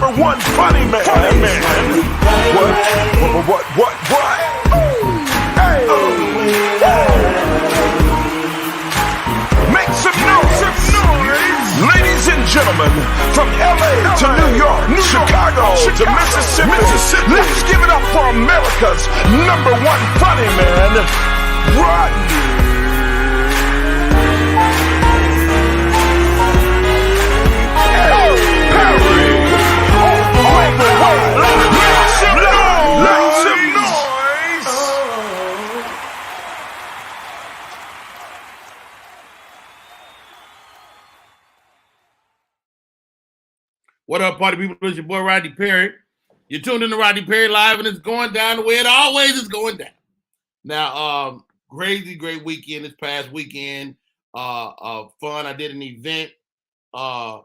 number one funny man. What? Hey. Make some noise. Ladies and gentlemen, from LA to New York, Chicago to Mississippi, let's give it up for America's number one funny man, Rodney. What up, party people? It's your boy, Rodney Perry. You're tuned in to Rodney Perry Live, and it's going down the way it always is going down. Now, crazy great weekend this past weekend. Fun. I did an event. I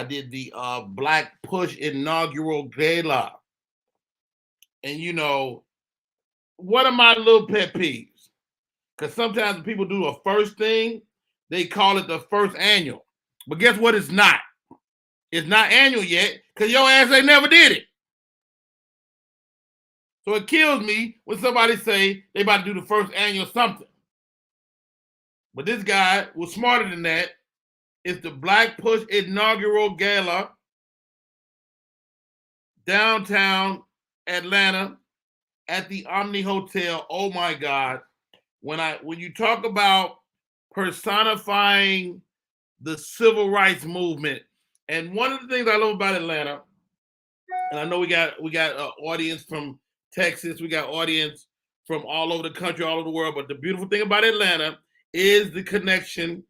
did the Black Push inaugural gala. And, you know, one of my little pet peeves, because sometimes when people do a first thing, they call it the first annual. But guess what? It's not. It's not annual yet because your ass ain't never did it. So it kills me when somebody say they about to do the first annual something. But this guy was smarter than that. It's the Black Push inaugural gala, downtown Atlanta at the Omni Hotel. Oh my God. When you talk about personifying the civil rights movement, and one of the things I love about Atlanta, and I know we got an audience from Texas, we got audience from all over the country, all over the world, but the beautiful thing about Atlanta is the connection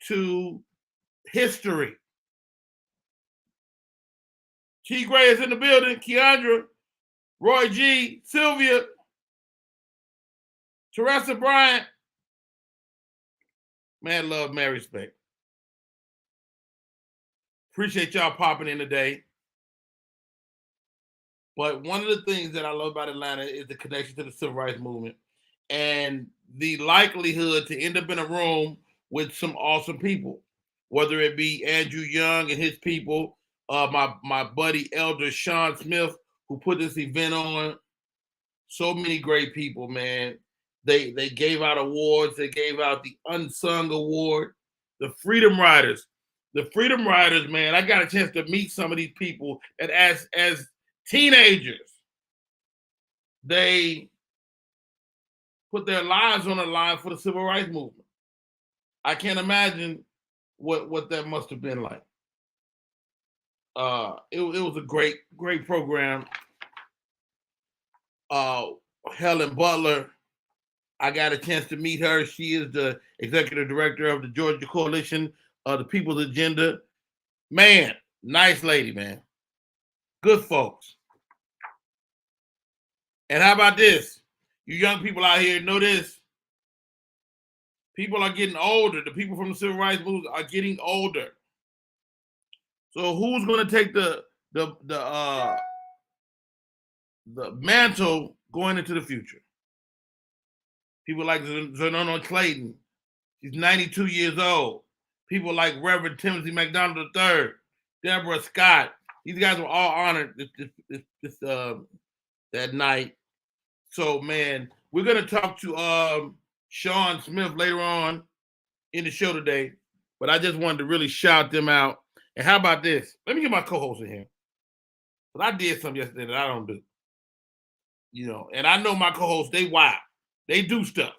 to history. T. Gray is in the building, Keandra, Roy G, Sylvia, Teresa Bryant. Man, love, man, respect. Appreciate y'all popping in today. But one of the things that I love about Atlanta is the connection to the civil rights movement and the likelihood to end up in a room with some awesome people, whether it be Andrew Young and his people, my buddy Elder Sean Smith, who put this event on. So many great people, man. They gave out awards. They gave out the Unsung Award, the Freedom Riders. The Freedom Riders, man, I got a chance to meet some of these people. And as teenagers, they put their lives on the line for the civil rights movement. I can't imagine what that must have been like. It was a great program. Helen Butler, I got a chance to meet her. She is the executive director of the Georgia Coalition of the People's Agenda. Man, nice lady, man. Good folks. And how about this? You young people out here know this. People are getting older. The people from the civil rights movement are getting older. So who's going to take the mantle going into the future? People like Zenona Clayton. She's 92 years old. People like Reverend Timothy McDonald III, Deborah Scott. These guys were all honored that night. So, man, we're going to talk to Sean Smith later on in the show today. But I just wanted to really shout them out. And how about this? Let me get my co-host in here. But I did something yesterday that I don't do. You know, and I know my co-hosts, they wild. They do stuff.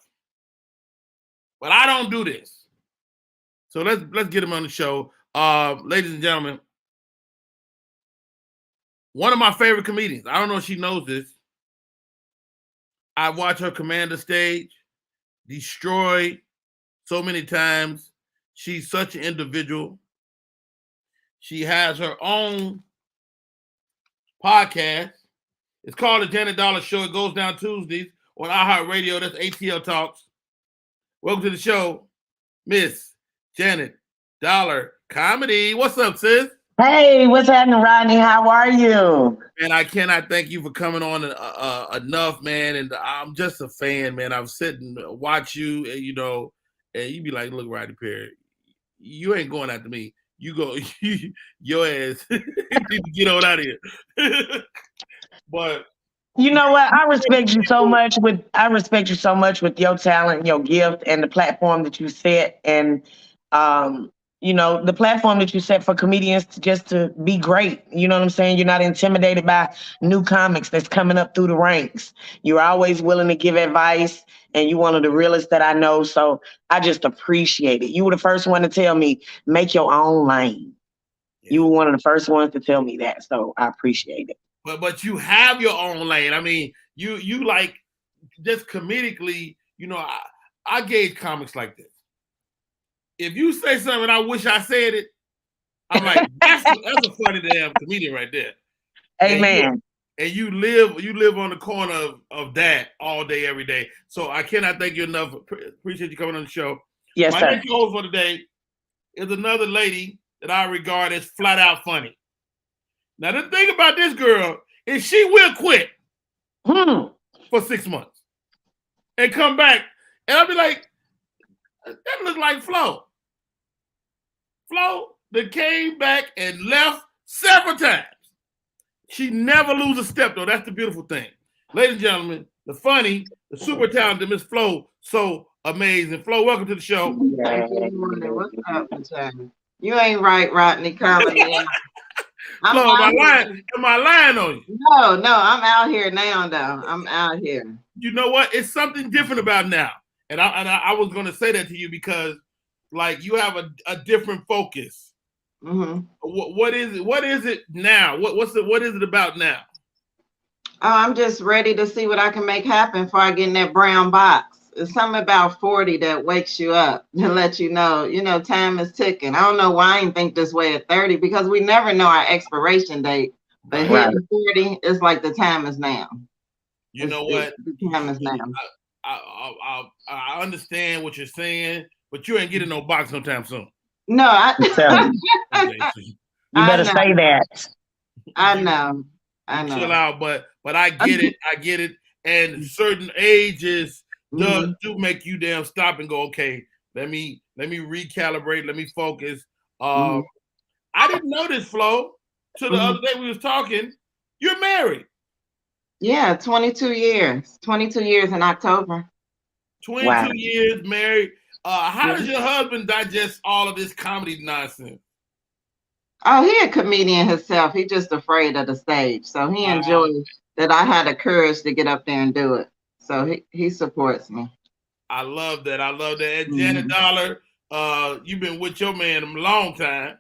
But I don't do this. So let's get them on the show. Ladies and gentlemen, one of my favorite comedians. I don't know if she knows this. I watch her command the stage, destroy so many times. She's such an individual. She has her own podcast. It's called The Janet Dollar Show. It goes down Tuesdays on iHeartRadio. That's ATL Talks. Welcome to the show, Miss Janet Dollar Comedy. What's up, sis? Hey, what's happening, Rodney? How are you? And I cannot thank you for coming on enough, man. And I'm just a fan, man. I've sit and watch you, and you know, and you be like, look, Rodney Perry, you ain't going after me. you go, your ass need to get on out of here. But You know what? I respect you so much with your talent, your gift, and the platform that you set, and um, the platform that you set for comedians to just to be great. You know what I'm saying? You're not intimidated by new comics that's coming up through the ranks. You're always willing to give advice, and you're one of the realest that I know. So I just appreciate it. You were the first one to tell me make your own lane. You were one of the first ones to tell me that, so I appreciate it. But you have your own lane. I mean, you like just comedically, I gauge comics like this. If you say something, I wish I said it. I'm like, that's a funny damn comedian right there. Amen. And you live on the corner of that all day, every day. So I cannot thank you enough. Appreciate you coming on the show. Yes, My sir. next host for today is another lady that I regard as flat out funny. Now, the thing about this girl is she will quit for 6 months and come back. And I'll be like, that looks like Flo. Flo that came back and left several times. She never loses a step, though. That's the beautiful thing. Ladies and gentlemen, the funny, the super talented Miss Flo, so amazing. Flo, welcome to the show. Good morning. What's up, John? You ain't right, Rodney. Calling me out. Flo, am I lying on you? No, I'm out here now, though. I'm out here. You know what? It's something different about now. And I was going to say that to you because, like, you have a different focus. Mm-hmm. What is it? What is it now? What is it about now? Oh, I'm just ready to see what I can make happen before I get in that brown box. It's something about 40 that wakes you up and let you know, time is ticking. I don't know why I didn't think this way at 30 because we never know our expiration date. But hitting 40, it's like the time is now. You know what? The time is now. I understand what you're saying, but you ain't getting no box no time soon. No, you better say that. I know. Chill out, but I get it. I get it. And certain ages do make you damn stop and go, okay, let me recalibrate, let me focus. I didn't know this, Flo. Till the other day we was talking. You're married. Yeah, 22 years. 22 years in October. 22 years married. How does your husband digest all of this comedy nonsense? Oh, he a comedian himself. He's just afraid of the stage. So he enjoys that I had the courage to get up there and do it. So he supports me. I love that. And Janet Dollar, you've been with your man a long time.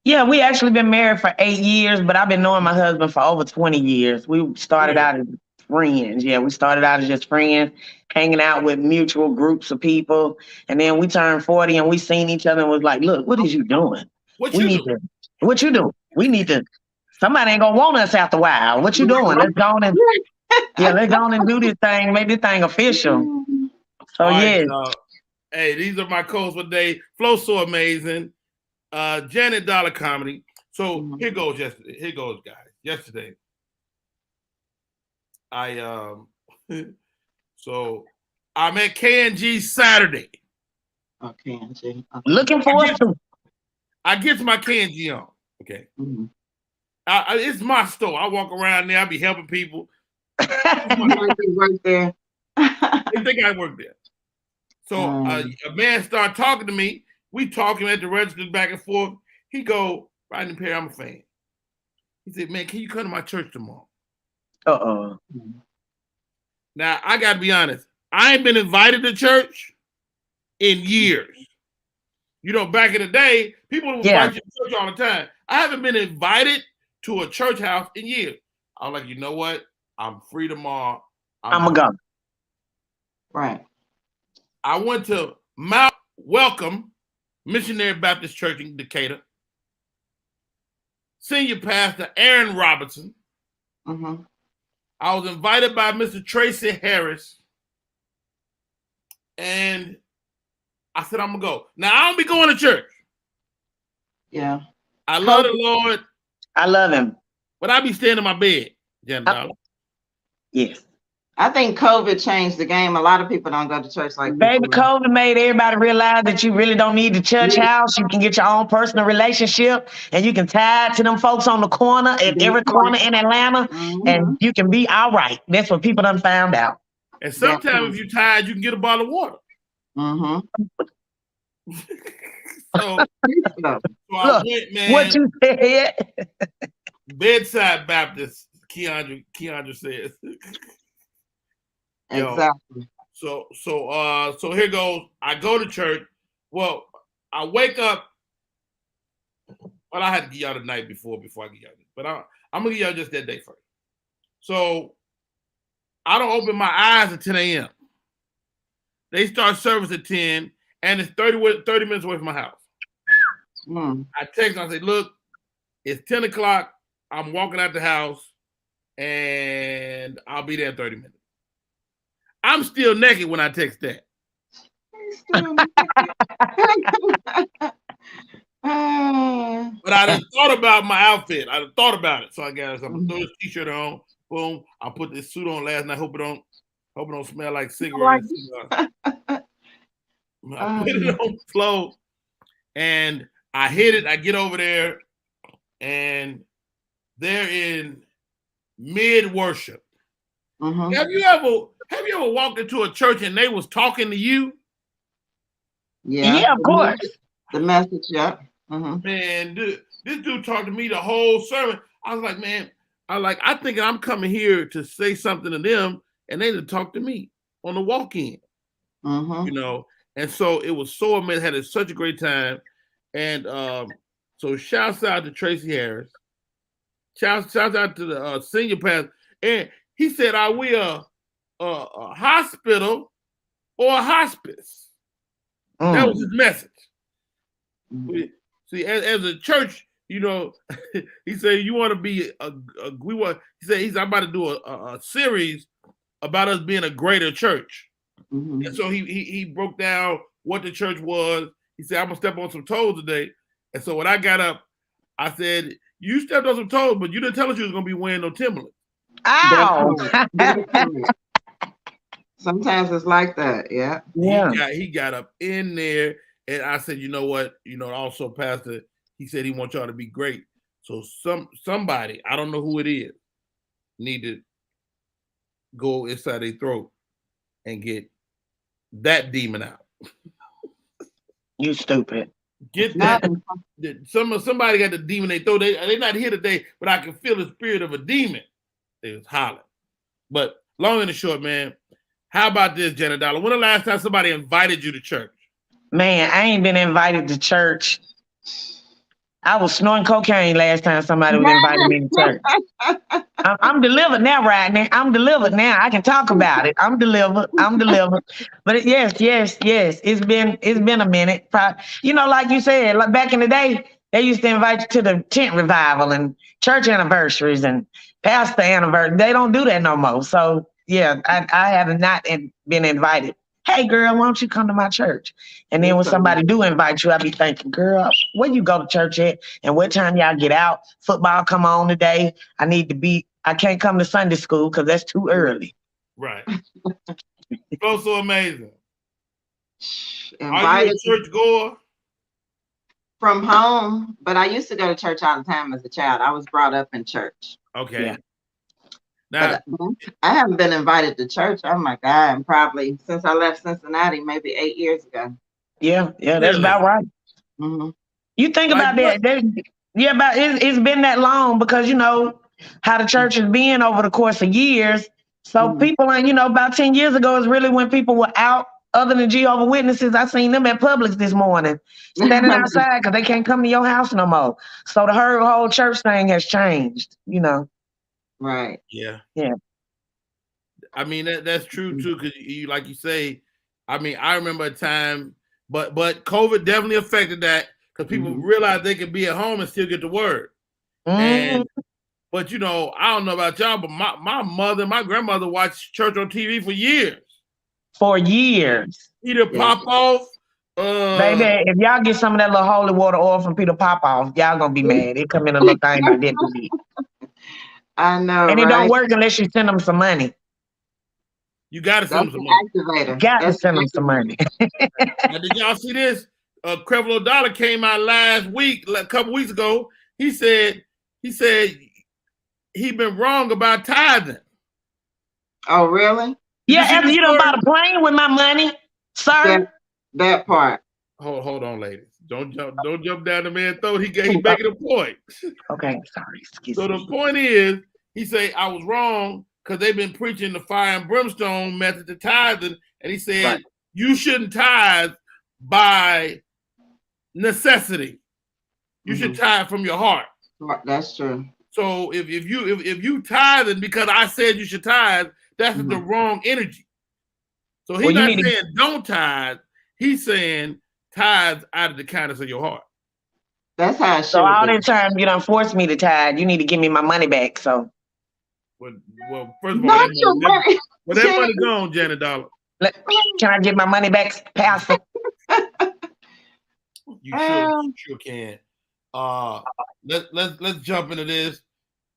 Yeah, we actually been married for 8 years, but I've been knowing my husband for over 20 years. We started out as friends. Yeah, we started out as just friends, hanging out with mutual groups of people. And then we turned 40 and we seen each other and was like, look, what is you doing? What you doing? We need to, somebody ain't gonna want us after a while. What you doing? Let's go on and do this thing, make this thing official. So yeah. Hey, these are my co-hosts for today. Flo's so amazing. Janet Dollar comedy. So here goes, guys. Yesterday, I'm at KNG Saturday. Oh, KNG. Okay. Looking forward to. I get to my KNG on. Okay. It's my store. I walk around there. I be helping people. You work there. They think I work there. So a man started talking to me. We talking at the register back and forth. He go, Rodney Perry, I'm a fan. He said, man, can you come to my church tomorrow? Now, I got to be honest. I ain't been invited to church in years. Back in the day, people would invite you to church all the time. I haven't been invited to a church house in years. I was like, you know what? I'm free tomorrow. I'm going to go. Right. I went to Mount Welcome Missionary Baptist Church in Decatur. Senior pastor Aaron Robertson. I was invited by Mr. Tracy Harris. And I said, I'm going to go. Now, I don't be going to church. Yeah. I love the Lord. I love him. But I be staying in my bed, Janet Dollar. Yes. I think COVID changed the game. A lot of people don't go to church like Baby, people. COVID made everybody realize that you really don't need the church house. You can get your own personal relationship, and you can tie it to them folks on the corner at every corner in Atlanta, and you can be all right. That's what people done found out. And sometimes if you're tired, you can get a bottle of water. So I went, man. What you said? Bedside Baptist, Keandra says. Exactly. So here goes. I go to church. Well, I wake up. Well, I had to give y'all the night before I give y'all this. But I'm gonna give y'all just that day first. So I don't open my eyes at 10 a.m. They start service at 10, and it's 30 minutes away from my house. I text and I say, look, it's 10 o'clock. I'm walking out the house, and I'll be there in 30 minutes. I'm still naked when I text that. But I done thought about my outfit. I done thought about it. So I got some throw this t-shirt on. Boom. I put this suit on last night. Hope it don't smell like cigarettes. I put it on slow, and I hit it. I get over there, and they're in mid worship. Have you ever walked into a church and they was talking to you? Yeah, of course. The message, yeah. Man, this dude talked to me the whole sermon. I was like, man, I think I'm coming here to say something to them, and they didn't talk to me on the walk-in. You know, and so it was so amazing. Had such a great time, and so shouts out to Tracy Harris. Shouts out to the senior pastor, and he said, "Are we a hospital or a hospice?" That was his message. See, as a church, you know, he said, "You want to be we want." He said, "I'm about to do a series about us being a greater church." And so he broke down what the church was. He said, "I'm gonna step on some toes today." And so when I got up, I said, "You stepped on some toes, but you didn't tell us you was gonna be wearing no Timberlands." Ow! Sometimes it's like that, yeah. He got up in there, and I said, "You know what? You know, also, Pastor, he said he wants y'all to be great. So somebody, I don't know who it is, need to go inside their throat and get that demon out." You stupid. Get that. Somebody got the demon they throw. They're not here today, but I can feel the spirit of a demon. They was hollering. But long and the short, man, how about this, Janet Dollar? When the last time somebody invited you to church? Man, I ain't been invited to church. I was snorting cocaine last time somebody was invited me to church. I'm delivered now, Rodney. I'm delivered now. I can talk about it. I'm delivered. But yes. It's been a minute. You know, like you said, like back in the day, they used to invite you to the tent revival and church anniversaries and pastor anniversary. They don't do that no more. So yeah, I have not been invited. Hey girl, why don't you come to my church? And then when somebody do invite you, I be thinking, girl, where you go to church at? And what time y'all get out? Football come on today. I can't come to Sunday school because that's too early. Right. So amazing. Invited Are you a church goer? From home, but I used to go to church all the time as a child. I was brought up in church. Okay. Yeah. Now, but I haven't been invited to church. Oh my God. And probably since I left Cincinnati, maybe 8 years ago. Yeah, that's about right. You think about that. It's been that long because you know how the church has been over the course of years. So people, and about 10 years ago is really when people were out. Other than Jehovah's Witnesses, I seen them at Publix this morning, standing outside because they can't come to your house no more. So the whole church thing has changed. Right. Yeah. I mean that's true too, because you, like you say, I mean, I remember a time, but COVID definitely affected that because people realized they could be at home and still get the word. But I don't know about y'all, but my mother, my grandmother watched church on TV for years. Peter Popoff. Baby, if y'all get some of that little holy water oil from Peter Popoff, y'all gonna be mad. It come in a little thing like that. I know, and it don't work unless you send them some money. You got to send That's them some the money. activator. Got to That's send them some money. Now, did y'all see this? Creflo Dollar came out last week, a couple weeks ago. He said he been wrong about tithing. Oh, really? Yeah, You see after the you done story? bought a plane with my money, sir. That part. Hold on, ladies. Don't jump down the man's throat. He making a point. Okay, sorry. Excuse So me. the point is, he say I was wrong because they've been preaching the fire and brimstone method to tithing, and he said Right. you shouldn't tithe by necessity. You should tithe from your heart. That's true. So if you tithing because I said you should tithe, that's the wrong energy. So he's not saying don't tithe. He's saying tithe out of the kindness of your heart. That's how it should So all be. that time you done forced me to tithe, you need to give me my money back. So Well, first of all, Not your money. that money gone, Janet Dollar. can I get my money back, Pastor? You sure can. Let's jump into this.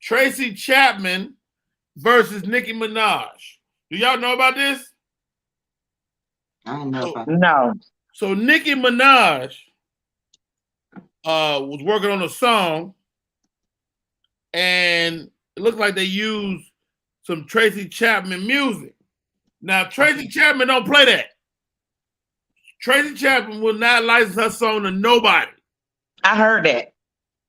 Tracy Chapman versus Nicki Minaj. Do y'all know about this? I don't know about No. So Nicki Minaj was working on a song, and it looks like they used some Tracy Chapman music. Now Tracy Chapman don't play that. Tracy Chapman will not license her song to nobody. I heard that.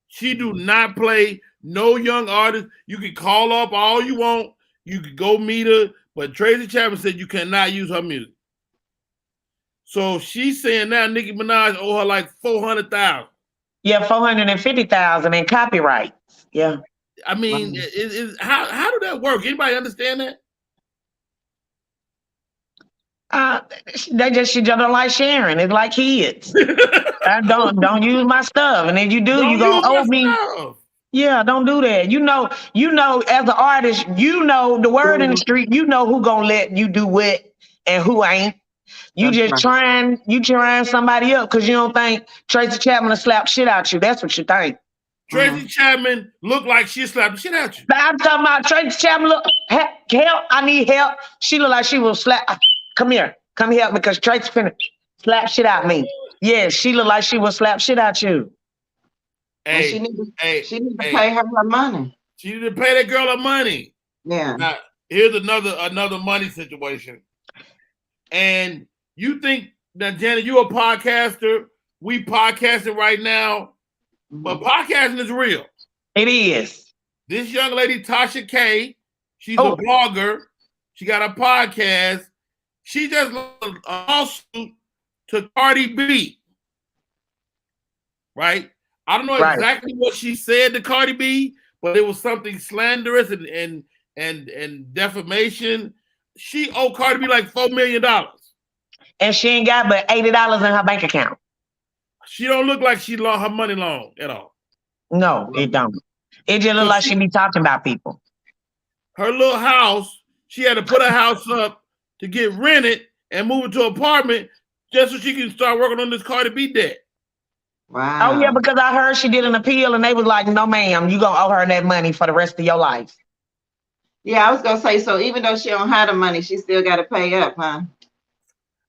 She do not play no young artist. You can call up all you want. You can go meet her, but Tracy Chapman said you cannot use her music. So she's saying now Nicki Minaj owe her like $400,000. Yeah, 450,000 in copyrights. Yeah. I mean, how did that work? Anybody understand that? She just don't like sharing. It's like kids. Don't use my stuff, and if you do, you gonna owe me. Yeah, don't do that. You know, as an artist, you know the word in the street. You know who gonna let you do what and who ain't. You just trying somebody up because you don't think Tracy Chapman will slap shit out you. That's what you think. Tracy Chapman look like she slapped the shit out you. I'm talking about Tracy Chapman. Look, help! I need help. She look like she will slap. Come here, because Tracy finna slap shit out me. Yeah, she look like she will slap shit out you. Hey, she need to pay her money. She need to pay that girl her money. Yeah. Now, here's another money situation. And you think that, Janet, you a podcaster? We podcasting right now, but podcasting is real. It is. This young lady, Tasha K, she's a blogger. She got a podcast. She just lost a lawsuit to Cardi B. Right? I don't know exactly what she said to Cardi B, but it was something slanderous and defamation. She owed Cardi B like $4 million. And she ain't got but $80 in her bank account. She don't look like she lost her money long at all. No, it don't. It just look like she be talking about people. Her little house, she had to put her house up to get rented and move into an apartment just so she can start working on this Cardi B debt. Wow. Oh, yeah, because I heard she did an appeal and they was like, no, ma'am, you gonna owe her that money for the rest of your life. Yeah, I was gonna say, so even though she don't have the money, she still got to pay up, huh?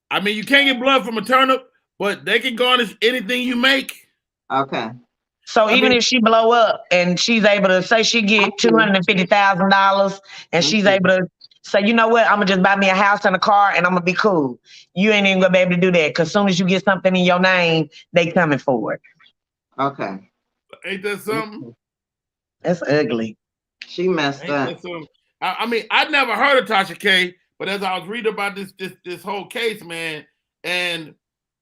I mean, you can't get blood from a turnip, but they can garnish anything you make. Okay. So even if she blow up and she's able to say she get $250,000 and she's able to say, you know what, I'm gonna just buy me a house and a car and I'm gonna be cool. You ain't even gonna be able to do that because as soon as you get something in your name, they coming for it. Okay. Ain't that something? That's ugly. She messed up. I mean, I never heard of Tasha K, but as I was reading about this whole case, man, and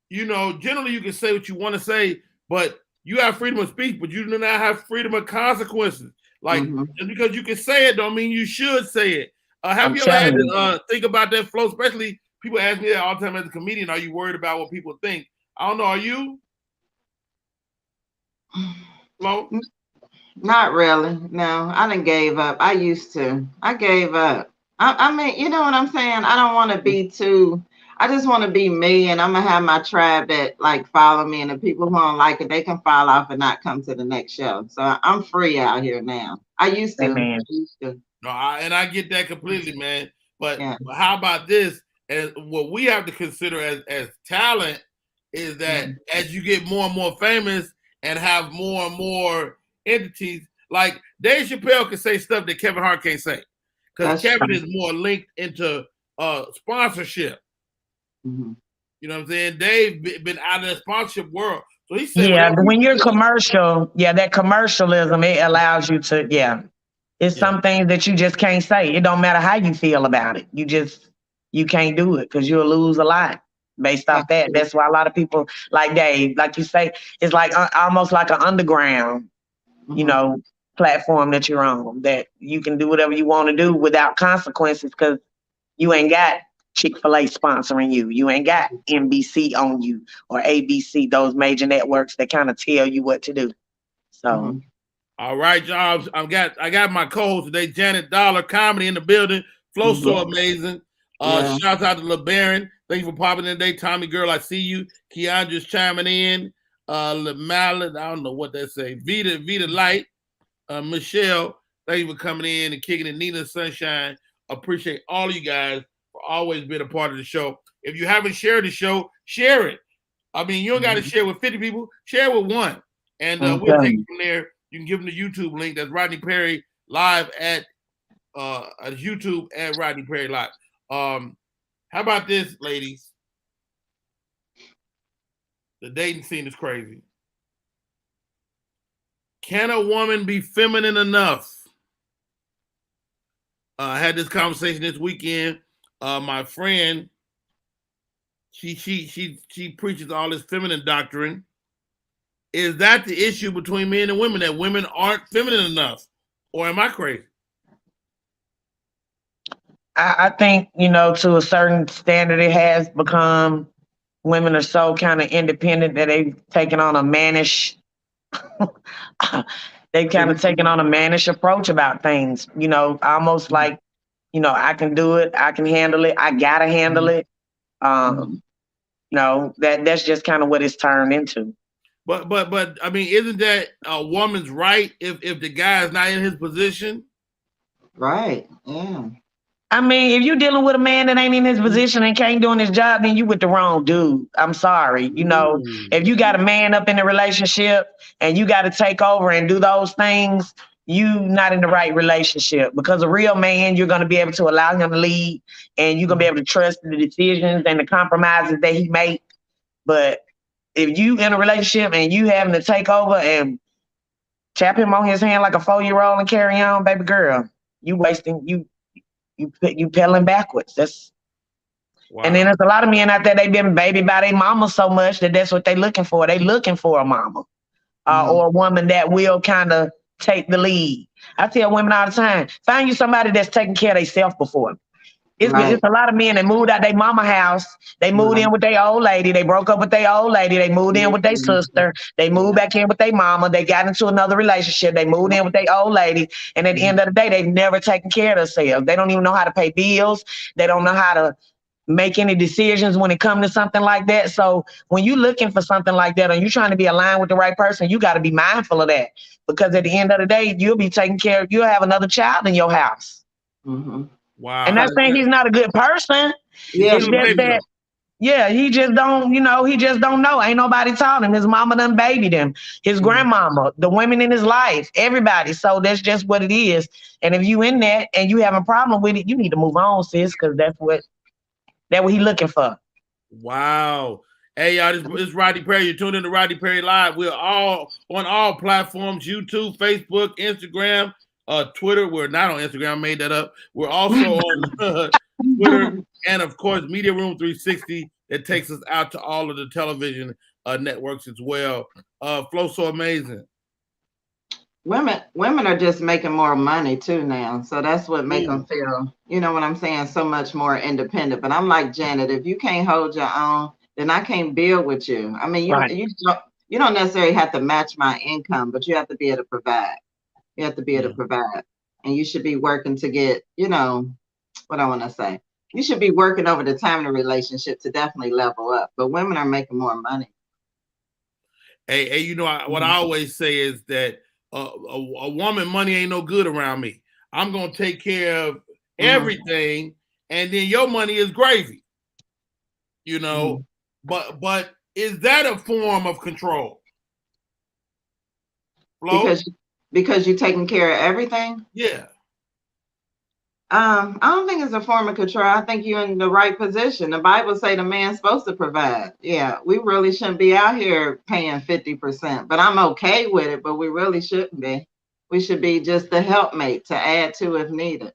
you know, generally you can say what you want to say, but you have freedom of speech, but you do not have freedom of consequences. Like just because you can say it, don't mean you should say it. Have you ever had to think about that flow? Especially people ask me that all the time as a comedian. Are you worried about what people think? I don't know. Are you? Flo? Not really. No, I done gave up. I used to. I gave up. I mean, you know what I'm saying? I don't want to be too. I just want to be me, and I'm gonna have my tribe that like follow me, and the people who don't like it, they can fall off and not come to the next show. So I'm free out here now. I used to. Amen. No, I get that completely, man. But how about this? And what we have to consider as talent is that as you get more and more famous and have more and more entities, like Dave Chappelle can say stuff that Kevin Hart can't say, because Kevin is more linked into sponsorship. Mm-hmm. You know what I'm saying? Dave been out of the sponsorship world. So he said, yeah, when you're commercial, that commercialism, it allows you to, it's some things that you just can't say. It don't matter how you feel about it. You can't do it because you'll lose a lot based off that. That's why a lot of people like Dave, like you say, it's like almost like an underground, platform that you're on, that you can do whatever you want to do without consequences because you ain't got Chick-fil-A sponsoring you. You ain't got NBC on you or ABC, those major networks that kind of tell you what to do. So, all right, y'all. I got my co-host today, Janet Dollar, comedy in the building. Flow so amazing. Shouts out to LeBaron. Thank you for popping in today. Tommy Girl, I see you. Keandra's chiming in. Mallet, I don't know what that say. Vita Light. Michelle, thank you for coming in and kicking it. Nina Sunshine. Appreciate all of you guys for always being a part of the show. If you haven't shared the show, share it. I mean, you don't got to share with 50 people. Share with one. And we'll take it from there. You can give them the YouTube link. That's Rodney Perry live at YouTube at Rodney Perry Live. How about this, ladies? The dating scene is crazy. Can a woman be feminine enough? I had this conversation this weekend. My friend, she preaches all this feminine doctrine. Is that the issue between men and women, that women aren't feminine enough? Or am I crazy? I think, to a certain standard, it has become, women are so kind of independent that they've taken on a mannish approach about things, almost like, I can do it, I can handle it, I gotta handle it. That's just kind of what it's turned into. But I mean, isn't that a woman's right if the guy is not in his position? Right. Yeah. I mean, if you're dealing with a man that ain't in his position and can't doing his job, then you with the wrong dude. I'm sorry. If you got a man up in the relationship and you got to take over and do those things, you not in the right relationship. Because a real man, you're going to be able to allow him to lead, and you're going to be able to trust the decisions and the compromises that he makes. But if you in a relationship and you having to take over and tap him on his hand like a 4-year-old and carry on, baby girl, you wasting, you pedaling backwards. Wow. And then there's a lot of men out there, they've been babied by their mama so much that's what they're looking for. They looking for a mama or a woman that will kind of take the lead. I tell women all the time, find you somebody that's taking care of themselves before. It's a lot of men that moved out their mama house. They moved in with their old lady. They broke up with their old lady. They moved in with their sister. They moved back in with their mama. They got into another relationship. They moved in with their old lady. And at the end of the day, they've never taken care of themselves. They don't even know how to pay bills. They don't know how to make any decisions when it comes to something like that. So when you're looking for something like that and you're trying to be aligned with the right person, you got to be mindful of that. Because at the end of the day, you'll be taking care of, you'll have another child in your house. Mm-hmm. Wow. And not saying he's not a good person. Yeah. It's just that, he just don't, he just don't know. Ain't nobody taught him. His mama done babied him. His grandmama, the women in his life, everybody. So that's just what it is. And if you in that and you have a problem with it, you need to move on, sis, because that's what he looking for. Wow. Hey, y'all, this is Rodney Perry. You're tuned in to Rodney Perry Live. We're all on all platforms, YouTube, Facebook, Instagram, Twitter. We're not on Instagram. I made that up. We're also on Twitter and, of course, Media Room 360 that takes us out to all of the television networks as well. Flow so amazing. Women are just making more money too now. So that's what make them feel, you know what I'm saying, so much more independent. But I'm like Janet, if you can't hold your own, then I can't build with you. I mean, you don't necessarily have to match my income, but you have to be able to provide. You have to be able to provide. And you should be working to get, what I want to say. You should be working over the time in the relationship to definitely level up. But women are making more money. Hey, what I always say is that a woman money ain't no good around me. I'm going to take care of everything. and then your money is gravy. You know, but is that a form of control? Flo? Because you're taking care of everything? Yeah. I don't think it's a form of control. I think you're in the right position. The Bible say the man's supposed to provide. Yeah, we really shouldn't be out here paying 50%, but I'm okay with it, but we really shouldn't be. We should be just the helpmate to add to if needed.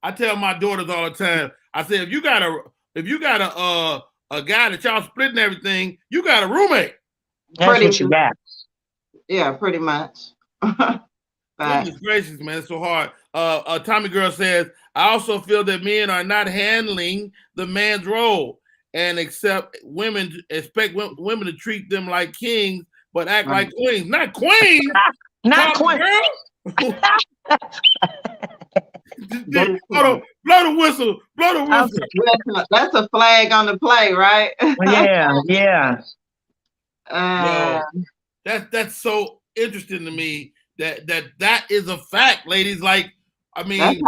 I tell my daughters all the time, I say, if you got a guy that y'all splitting everything, you got a roommate. That's what you got. Yeah, pretty much. Goodness gracious, man, it's so hard. Tommy Girl says, I also feel that men are not handling the man's role and expect women to treat them like kings, but act like queens. Not queens. Not queens. Blow the whistle. Blow the whistle. That's a flag on the play, right? Yeah. That's so interesting to me that is a fact, ladies. Like, I mean,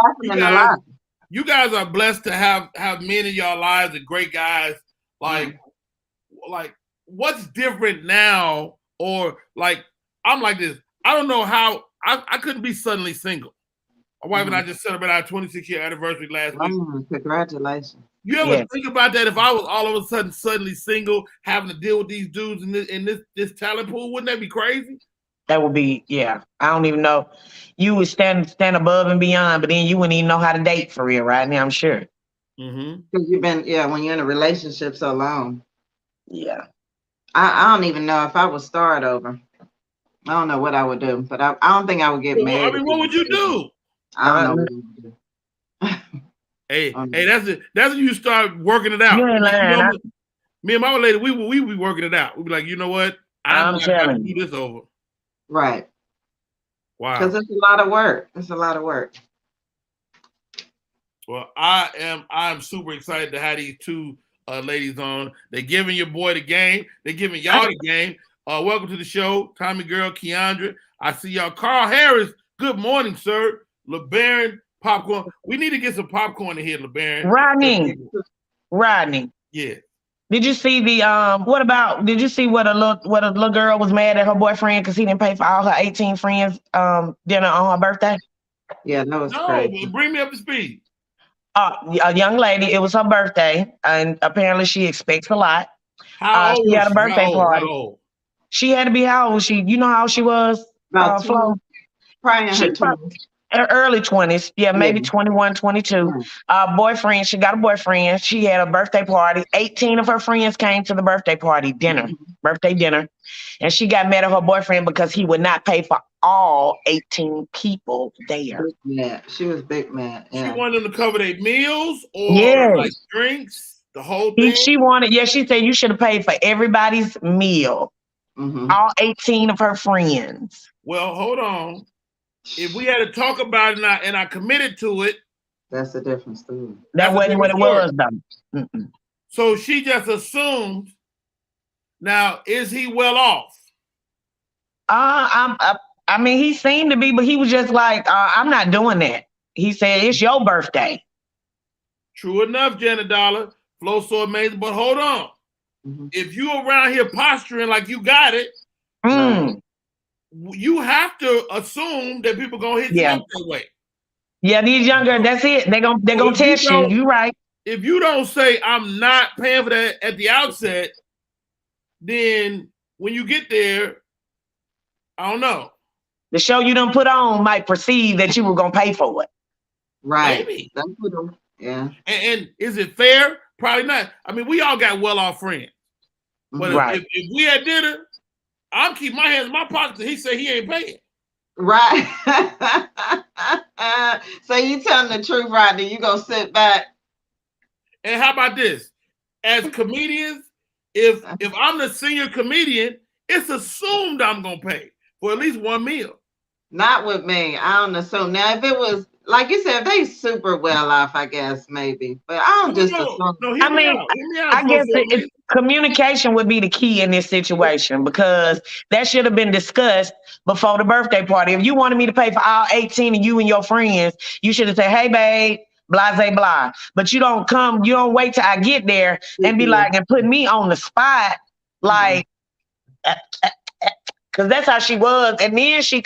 you guys are blessed to have men in your lives and great guys. Like what's different now? Or like, I'm like this. I don't know how I couldn't be suddenly single. My wife and I just celebrated our 26-year anniversary last week. Congratulations. You ever think about that? If I was all of a sudden suddenly single, having to deal with these dudes in this talent pool, wouldn't that be crazy? That would be, yeah. I don't even know. You would stand above and beyond, but then you wouldn't even know how to date for real right now, I'm sure. Because you've been, when you're in a relationship so long. Yeah. I don't even know if I would start over. I don't know what I would do, but I don't think I would get married. I mean, what would you do? I don't know what I would do. Hey, that's it. That's when you start working it out. You ain't lying. Me and my old lady, we be working it out. We be like, you know what? I'm not going to do this over. Right. Wow. Because it's a lot of work. It's a lot of work. Well, I'm super excited to have these two ladies on. They're giving your boy the game. They're giving y'all the game. Welcome to the show, Tommy Girl, Keandra. I see y'all. Carl Harris, good morning, sir. LeBaron, popcorn. We need to get some popcorn in here, LeBaron. Rodney. Yeah. Did you see the did you see what a little girl was mad at her boyfriend because he didn't pay for all her 18 friends dinner on her birthday? Yeah, no, it's crazy. Bring me up to speed. A young lady, it was her birthday, and apparently she expects a lot. How old she had a birthday party. How old? She had to be how old? You know how she was? About 20, probably in her 20s. Early 20s, maybe 21, 22. Boyfriend, she got a boyfriend. She had a birthday party. 18 of her friends came to the birthday party birthday dinner. And she got mad at her boyfriend because he would not pay for all 18 people there. Yeah, she was big mad. Yeah. She wanted them to cover their meals or like drinks, the whole thing? She said you should have paid for everybody's meal. All 18 of her friends. Well, hold on. If we had to talk about it and I committed to it, that's a different story. That wasn't what it was, though. So she just assumed. Now, is he well off? I mean, he seemed to be, but he was just like, I'm not doing that. He said, it's your birthday. True enough, Janet Dollar. Flow so amazing, but hold on. If you around here posturing like you got it, you have to assume that people gonna hit you up that way. Yeah, these younger, that's it. They're gonna test you. You right. If you don't say I'm not paying for that at the outset, then when you get there, I don't know. The show you done put on might perceive that you were gonna pay for it. Right. Maybe. Yeah. And is it fair? Probably not. I mean, we all got well-off friends. But if we had dinner, I'll keep my hands in my pockets and he said he ain't paying. Right. So you telling the truth, Rodney, you gonna sit back. And how about this? As comedians, if I'm the senior comedian, it's assumed I'm gonna pay for at least one meal. Not with me. I don't assume. Now, if it was like you said, if they super well off, I guess maybe. But I don't assume. I guess communication would be the key in this situation because that should have been discussed before the birthday party. If you wanted me to pay for all 18 of you and your friends, you should have said, hey, babe, blase blah. But you don't wait till I get there and be like, and put me on the spot, like, because that's how she was. And then she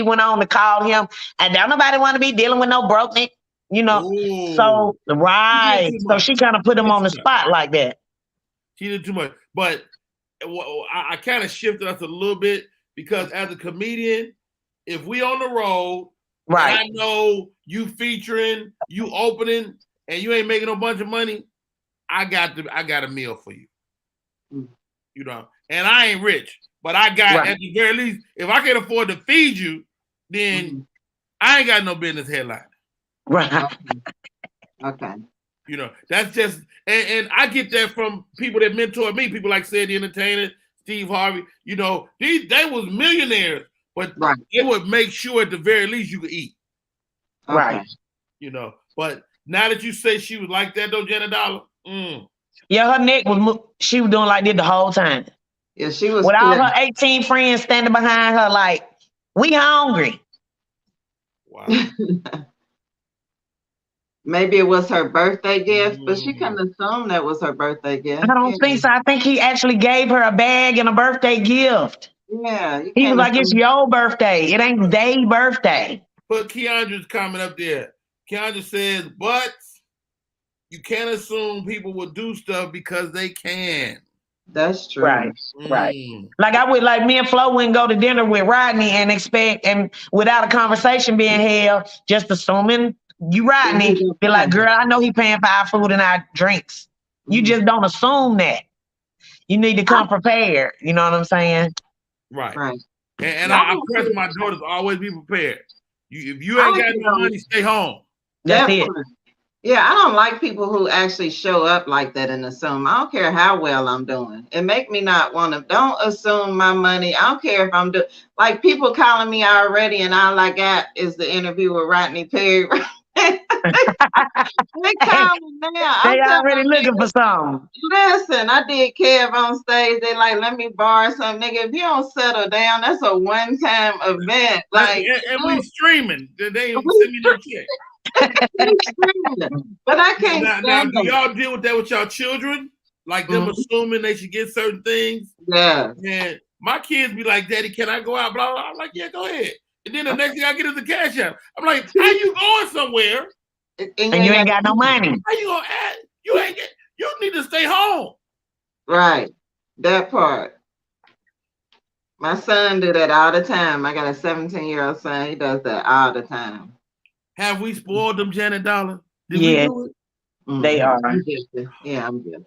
went on to call him, and don't nobody want to be dealing with no broke nigga, you know. Ooh. So, right. So she kind of put him on the spot like that. She did too much. But I kind of shifted us a little bit because as a comedian, if we on the road, right, I know you featuring, you opening, and you ain't making no bunch of money, I got a meal for you. You know, and I ain't rich, but I got at the very least, if I can afford to feed you, then I ain't got no business headline. Right. Okay. You know, that's just, and I get that from people that mentor me, people like Sid the Entertainer, Steve Harvey. You know, they was millionaires, but they would make sure at the very least you could eat. Right. You know, but now that you say she was like that though, Janet Dollar. Yeah, her neck she was doing like this the whole time. Yeah, she was. With all her 18 friends standing behind her like, we hungry. Wow. Maybe it was her birthday gift, but she couldn't assume that was her birthday gift. I don't think so. I think he actually gave her a bag and a birthday gift. Yeah. He was like, it's your birthday. It ain't their birthday. Put Keandra's comment up there. Keandra says, but you can't assume people will do stuff because they can. That's true. Right. Like me and Flo wouldn't go to dinner with Rodney and expect, and without a conversation being held, just assuming you Rodney, be like, girl, I know he paying for our food and our drinks. You just don't assume that. You need to come prepared. You know what I'm saying? Right. And I press my daughters always be prepared. If you ain't got no money, stay home. That's it. Yeah, I don't like people who actually show up like that and assume. I don't care how well I'm doing. It make me not want to. Don't assume my money. I don't care if I'm doing. Like people calling me already, and all I got is the interview with Rodney Perry. They call me now. They already looking for something. Listen, I did Kev on stage. They like, let me borrow some, nigga. If you don't settle down, that's a one-time event. Like, and we streaming. They ain't send me no check. But I can't. Now, do y'all deal with that with y'all children? Like them assuming they should get certain things? Yeah. And my kids be like, Daddy, can I go out? Blah, blah. I'm like, yeah, go ahead. And then the next thing I get is the cash out. I'm like, how you going somewhere? And you ain't got no money. How you gonna add? You need to stay home. Right. That part. My son do that all the time. I got a 17-year-old son. He does that all the time. Have we spoiled them, Janet Dollar? Yeah, they are. Yeah, I'm guilty.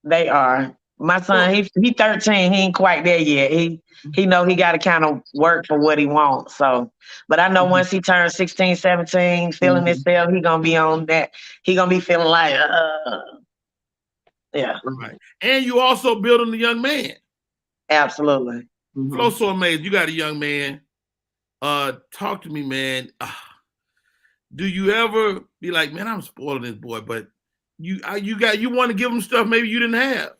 They are. My son, he 13. He ain't quite there yet. He know he got to kind of work for what he wants. So, but I know once he turns 16, 17, feeling himself, he gonna be on that. He gonna be feeling like, yeah. Right. And you also building the young man. Absolutely. Flo, so amazed. You got a young man. Talk to me, man. Do you ever be like, man, I'm spoiling this boy, but you want to give him stuff maybe you didn't have?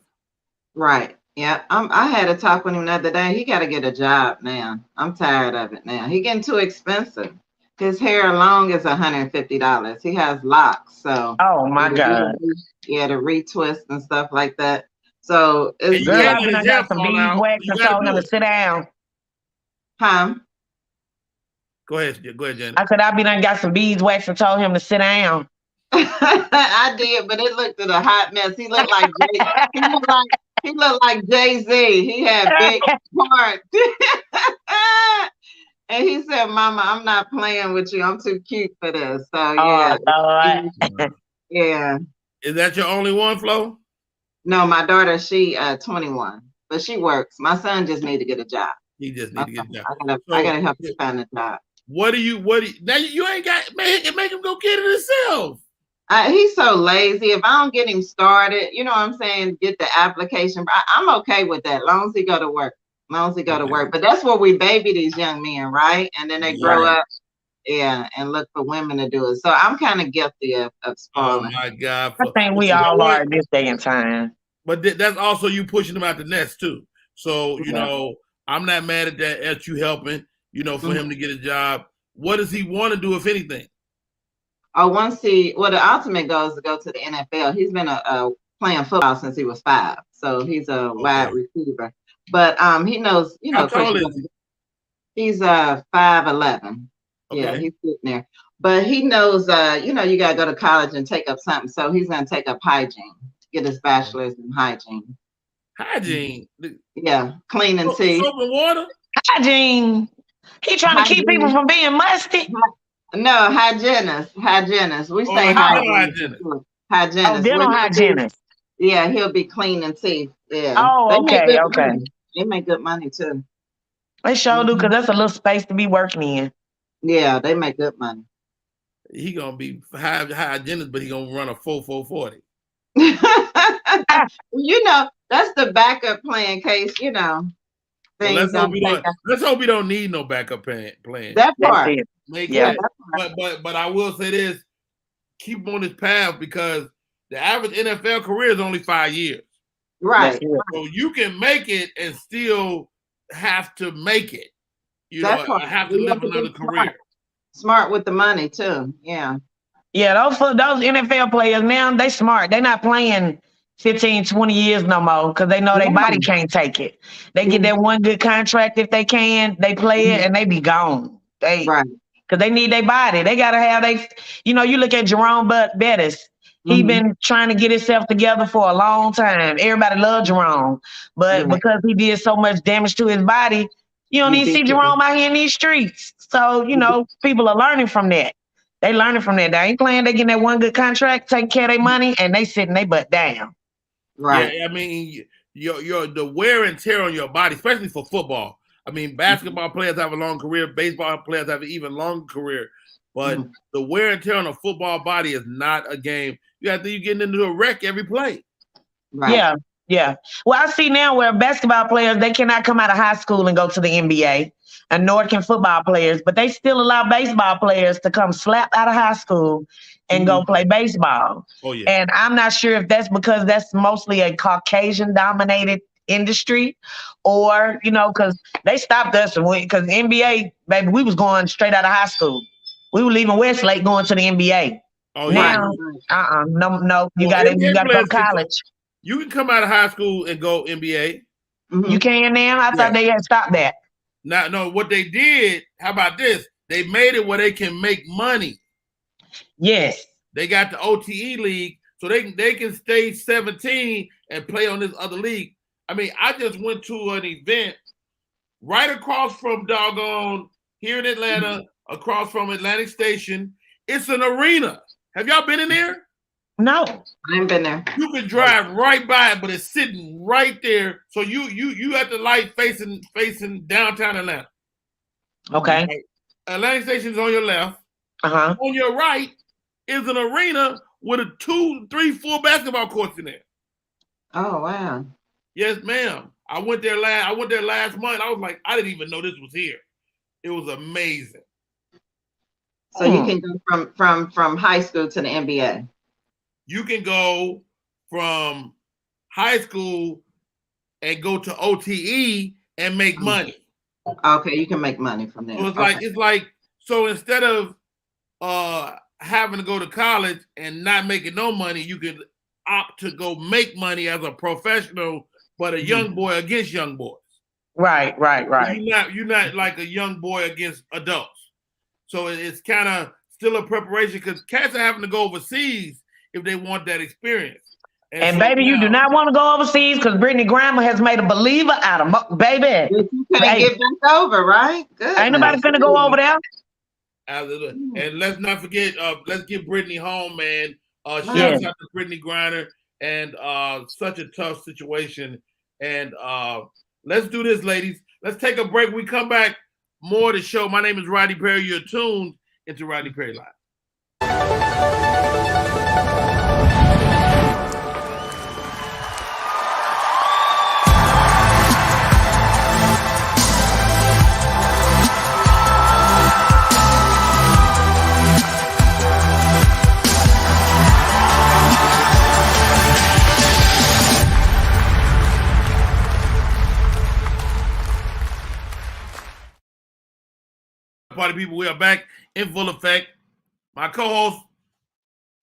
Right. Yeah. I had a talk with him the other day. He got to get a job now. I'm tired of it now. He getting too expensive. His hair alone is $150. He has locks. So. Oh my God. Yeah, to retwist and stuff like that. So it's good. I got some beeswax and told him to sit down. Huh? Go ahead, Jenny. I said I got some beeswax and told him to sit down. I did, but it looked at a hot mess. He looked like he looked like Jay-Z. He had big parts. And he said, Mama, I'm not playing with you. I'm too cute for this. So yeah. Yeah. Is that your only one, Flo? No, my daughter, she 21, but she works. My son just need to get a job. He just need to get a job. I gotta help him find a job. What do you now you ain't got make him go get it himself. He's so lazy. If I don't get him started, you know what I'm saying, get the application. I'm okay with that, as long as he go to work. But that's where we baby these young men, right? And then they grow up, and look for women to do it. So I'm kind of guilty of spoiling. Oh my God. I think we all are this day and time. But that's also you pushing them out the nest too. So, you know, I'm not mad at that, at you helping, you know, for him to get a job. What does he want to do, if anything? once the ultimate goal is to go to the NFL. He's been playing football since he was 5, so he's a wide receiver. But he knows, How tall is he? He's 5'11". Yeah, he's sitting there. But he knows, you got to go to college and take up something. So he's going to take up hygiene, get his bachelor's in hygiene. Hygiene? Yeah, cleaning teeth. Soap and water? Hygiene. He trying to keep people from being musty. No, hygienist. We say hygienist. Oh, dental hygienist. Yeah, he'll be cleaning teeth. Yeah. Oh, okay. They make good money too. They sure do, because that's a little space to be working in. Yeah, they make good money. He gonna be hygienist, but he gonna run a 4.40. That's the backup plan in case, Well, let's hope we don't need no backup plan. That part. But I will say this: keep him on this path, because the average NFL career is only 5 years. Right. So you can make it and still have to make it. Have to live another career. Smart with the money too. Yeah. Yeah, those NFL players now, they smart. They're not playing 15, 20 years no more, because they know their body can't take it. They get that one good contract if they can, they play it and they be gone. Because they need their body. They gotta have you look at Jerome Bettis. He been trying to get himself together for a long time. Everybody loved Jerome. But because he did so much damage to his body, you don't even see Jerome out here in these streets. So, people are learning from that. They learning from that. They ain't playing. They getting that one good contract, taking care of their money, and they sitting their butt down. Right. Yeah, I mean, the wear and tear on your body, especially for football. I mean, basketball players have a long career. Baseball players have an even longer career. But the wear and tear on a football body is not a game. You're getting into a wreck every play. Right. Yeah. Well, I see now where basketball players, they cannot come out of high school and go to the NBA, and nor can football players, but they still allow baseball players to come slap out of high school and go play baseball. Oh, yeah. And I'm not sure if that's because that's mostly a Caucasian-dominated industry, or, because they stopped us, because the NBA, baby, we was going straight out of high school. We were leaving Westlake going to the NBA. Oh, yeah. Now, no, you gotta go to college. You can come out of high school and go NBA. You can now? I thought they had stopped that. No, what they did, how about this? They made it where they can make money. Yes. They got the OTE league, so they can stay 17 and play on this other league. I mean, I just went to an event right across from doggone here in Atlanta, across from Atlantic Station. It's an arena. Have y'all been in there? No. I ain't been there. You can drive right by it, but it's sitting right there. So you at the light facing downtown Atlanta. Okay. Right? Atlantic Station is on your left. On your right is an arena with 2, 3, 4 basketball courts in there. Oh wow. Yes, ma'am. I went there last month. I was like, I didn't even know this was here. It was amazing. So you can go from high school to the NBA. You can go from high school and go to OTE and make money. Okay, you can make money from there. So it's like so instead of having to go to college and not making no money, you could opt to go make money as a professional, but a young boy against young boys. Right. You're not like a young boy against adults. So it's kind of still a preparation, because cats are having to go overseas if they want that experience. And so baby, you do not want to go overseas, because Brittany Grandma has made a believer out of baby. You can't get back over, right? Good. Ain't nobody finna go over there. Absolutely. And let's not forget, let's get Brittany home, man. Shout out to Brittany Griner, and such a tough situation. And let's do this, ladies. Let's take a break. We come back, more to the show. My name is Rodney Perry. You're tuned into Rodney Perry Live. Party people, we are back in full effect. My co-host,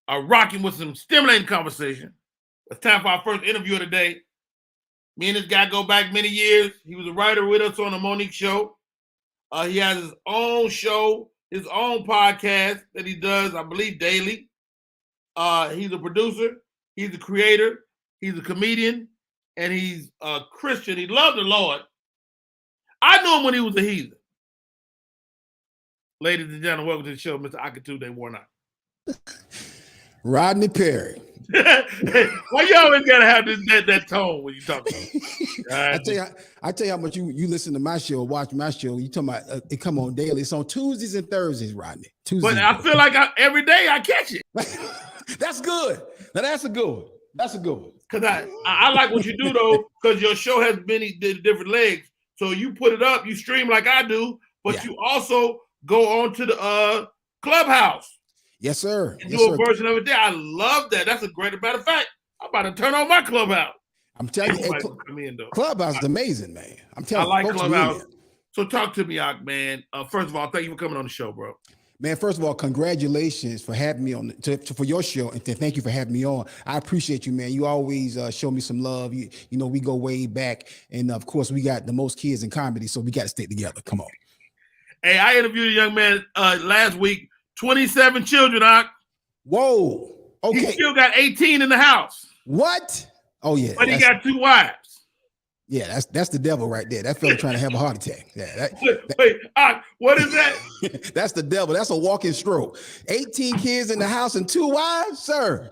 rocking with some stimulating conversation. It's time for our first interview of the day. Me and this guy go back many years. He was a writer with us on the Monique Show. He has his own show, his own podcast that he does, I believe, daily. He's a producer. He's a creator. He's a comedian. And he's a Christian. He loved the Lord. I knew him when he was a heathen. Ladies and gentlemen, welcome to the show, Mr. Akatunde Warnock. Rodney Perry. Why you always gotta have that tone when you talk about it? I tell you how much you listen to my show, watch my show. You talking about it come on daily. It's on Tuesdays and Thursdays, Rodney. But I feel like every day I catch it. That's good. Now that's a good one. That's a good one. Because I like what you do though, because your show has many different legs. So you put it up, you stream like I do, but you also go on to the Clubhouse. Yes, sir. And do a version of it there. I love that. That's a great matter of fact. I'm about to turn on my Clubhouse. I'm telling you, Clubhouse is amazing, man. I'm telling you, I like Clubhouse. So talk to me, Ak, man. First of all, thank you for coming on the show, bro. Man, first of all, congratulations for having me on for your show, and thank you for having me on. I appreciate you, man. You always show me some love. You know, we go way back, and of course, we got the most kids in comedy, so we got to stick together. Come on. Hey, I interviewed a young man last week. 27 children, Ak. Whoa. Okay. He still got 18 in the house. What? Oh yeah. But he got 2 wives. Yeah, that's the devil right there. That fella trying to have a heart attack. Yeah. Wait, Ak, what is that? That's the devil. That's a walking stroke. 18 kids in the house and 2 wives, sir.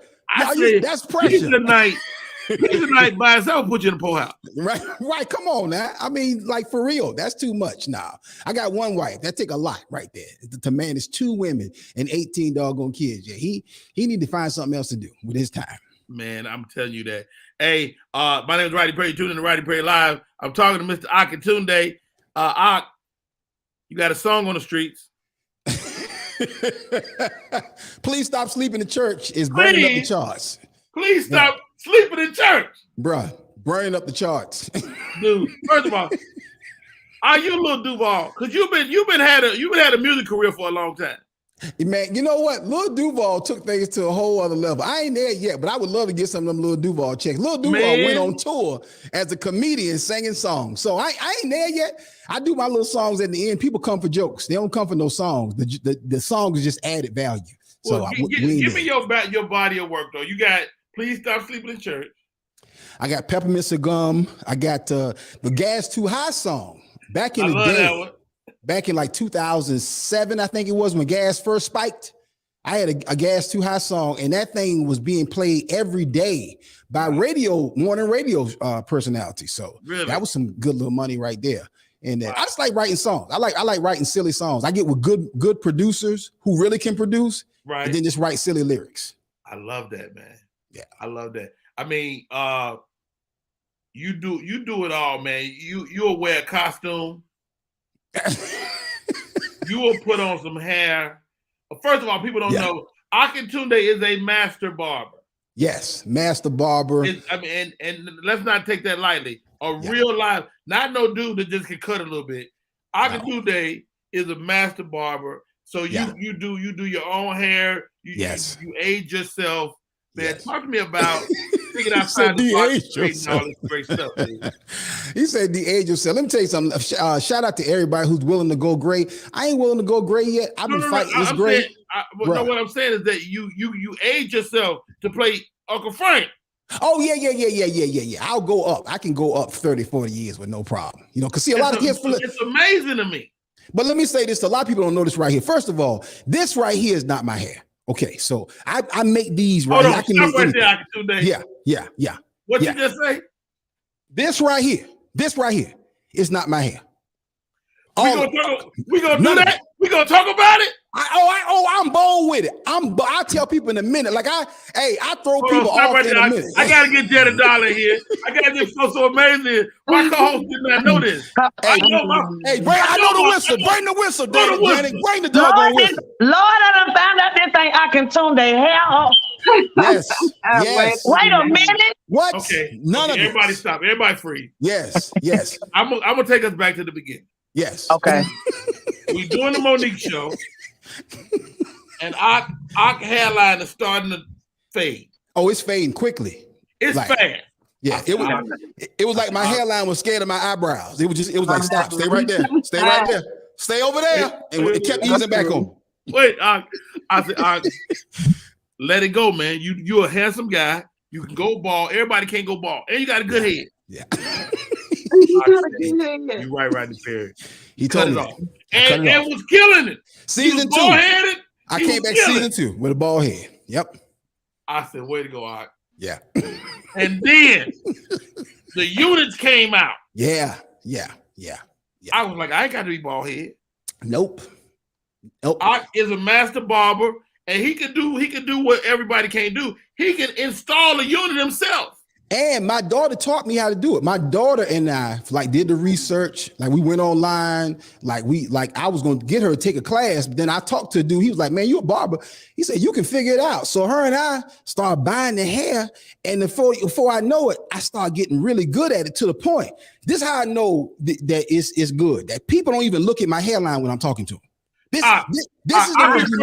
That's pressure. He's a night by himself, put you in the poorhouse. Right. Come on now. I mean, like for real, that's too much now. I got 1 wife. That take a lot right there. To manage 2 women and 18 doggone kids. Yeah, he need to find something else to do with his time. Man, I'm telling you that. Hey, my name is Rodney Perry. Tune in to Rodney Perry Live. I'm talking to Mr. Akatunde. Ak, you got a song on the streets. Please stop sleeping in church. It's burning up the charts. Please stop sleeping in church. Bruh, burning up the charts. Dude, first of all, are you Lil Duval? Because you've been had a music career for a long time. Man, you know what? Lil Duval took things to a whole other level. I ain't there yet, but I would love to get some of them Lil Duval checks. Lil Duval went on tour as a comedian singing songs. So I ain't there yet. I do my little songs at the end. People come for jokes. They don't come for no songs. The songs is just added value. So give me your body of work though. You got Please Stop Sleeping in Church. I got Peppermint Cigar. I got the Gas Too High song. Back in the day, back in like 2007, I think it was when gas first spiked. I had a Gas Too High song, and that thing was being played every day by morning radio personalities. So that was some good little money right there. And I just like writing songs. I like writing silly songs. I get with good producers who really can produce, and then just write silly lyrics. I love that, man. Yeah, I love that. I mean, you do it all, man. You'll wear a costume. You will put on some hair. First of all, people don't know Akatunde is a master barber. Yes, master barber. And let's not take that lightly. Real life, not no dude that just can cut a little bit. Akatunde is a master barber. So you do your own hair. You age yourself. Man, talk to me about figuring outside the box and all this great stuff. Dude. He said de-age yourself. Let me tell you something. Shout out to everybody who's willing to go gray. I ain't willing to go gray yet. I've been fighting this gray. No, what I'm saying is that you age yourself to play Uncle Frank. Oh, yeah. I'll go up. I can go up 30, 40 years with no problem. You know, because see, a lot of kids. It's amazing to me. But let me say this. A lot of people don't know this right here. First of all, this right here is not my hair. Okay, so I make these right. Hold on, stop right there, Akatunde. Yeah. What you just say? This right here is not my hair. We gonna do that? We gonna talk about it? I'm bold with it. I tell people in a minute. Like I throw people off in a minute. I gotta get Jared Dollar here. I gotta get so amazing. My co-host did not know this. I know the whistle. Bring the whistle, Danny. Bring the doggone whistle. Lord, I done found out this ain't Akatunde hair off. Yes. Wait a minute. What? Okay. None of everybody this. Stop. Everybody free. Yes. I'm gonna take us back to the beginning. Yes. Okay. We doing the Monique Show, and our hairline is starting to fade. Oh, it's fading quickly. It's like, fast. Yeah, it was like my hairline was scared of my eyebrows. It was like, stop, stay right there, stay right there, stay over there, and it kept easing back on me. Wait, I said, let it go, man. You're a handsome guy. You can go bald. Everybody can't go bald, and you got a good head. Yeah. You're right, Rodney Perry. He told me that. And was killing it. Season 2. I came back season 2 with a bald head. Yep. I said, way to go, Art. Yeah. And then the units came out. Yeah. I was like, I ain't got to be bald head. Nope. Art is a master barber, and he can do what everybody can't do. He can install a unit himself. And my daughter taught me how to do it. My daughter and I did the research. Like we went online. I was going to get her to take a class, but then I talked to a dude. He was like, "Man, you a barber?" He said, "You can figure it out." So her and I started buying the hair, and before I know it, I started getting really good at it to the point. This is how I know that it's good. That people don't even look at my hairline when I'm talking to them. This is the reason.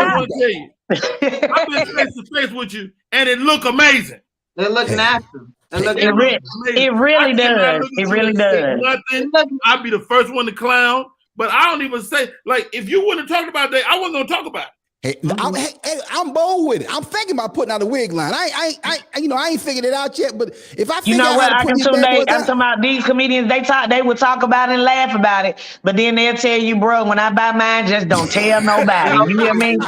I've been face to face with you, and it look amazing. It look natural. It really does. It really does. Nothing. I'd be the first one to clown, but I don't even say, like, if you wouldn't have talked about that, I wasn't gonna talk about it. Hey, I'm bold with it. I'm thinking about putting out a wig line. I ain't figured it out yet. But if I figure out how to put these bad boys I'm talking about these comedians. They would talk about it and laugh about it, but then they'll tell you, bro, when I buy mine, just don't tell nobody. You hear me?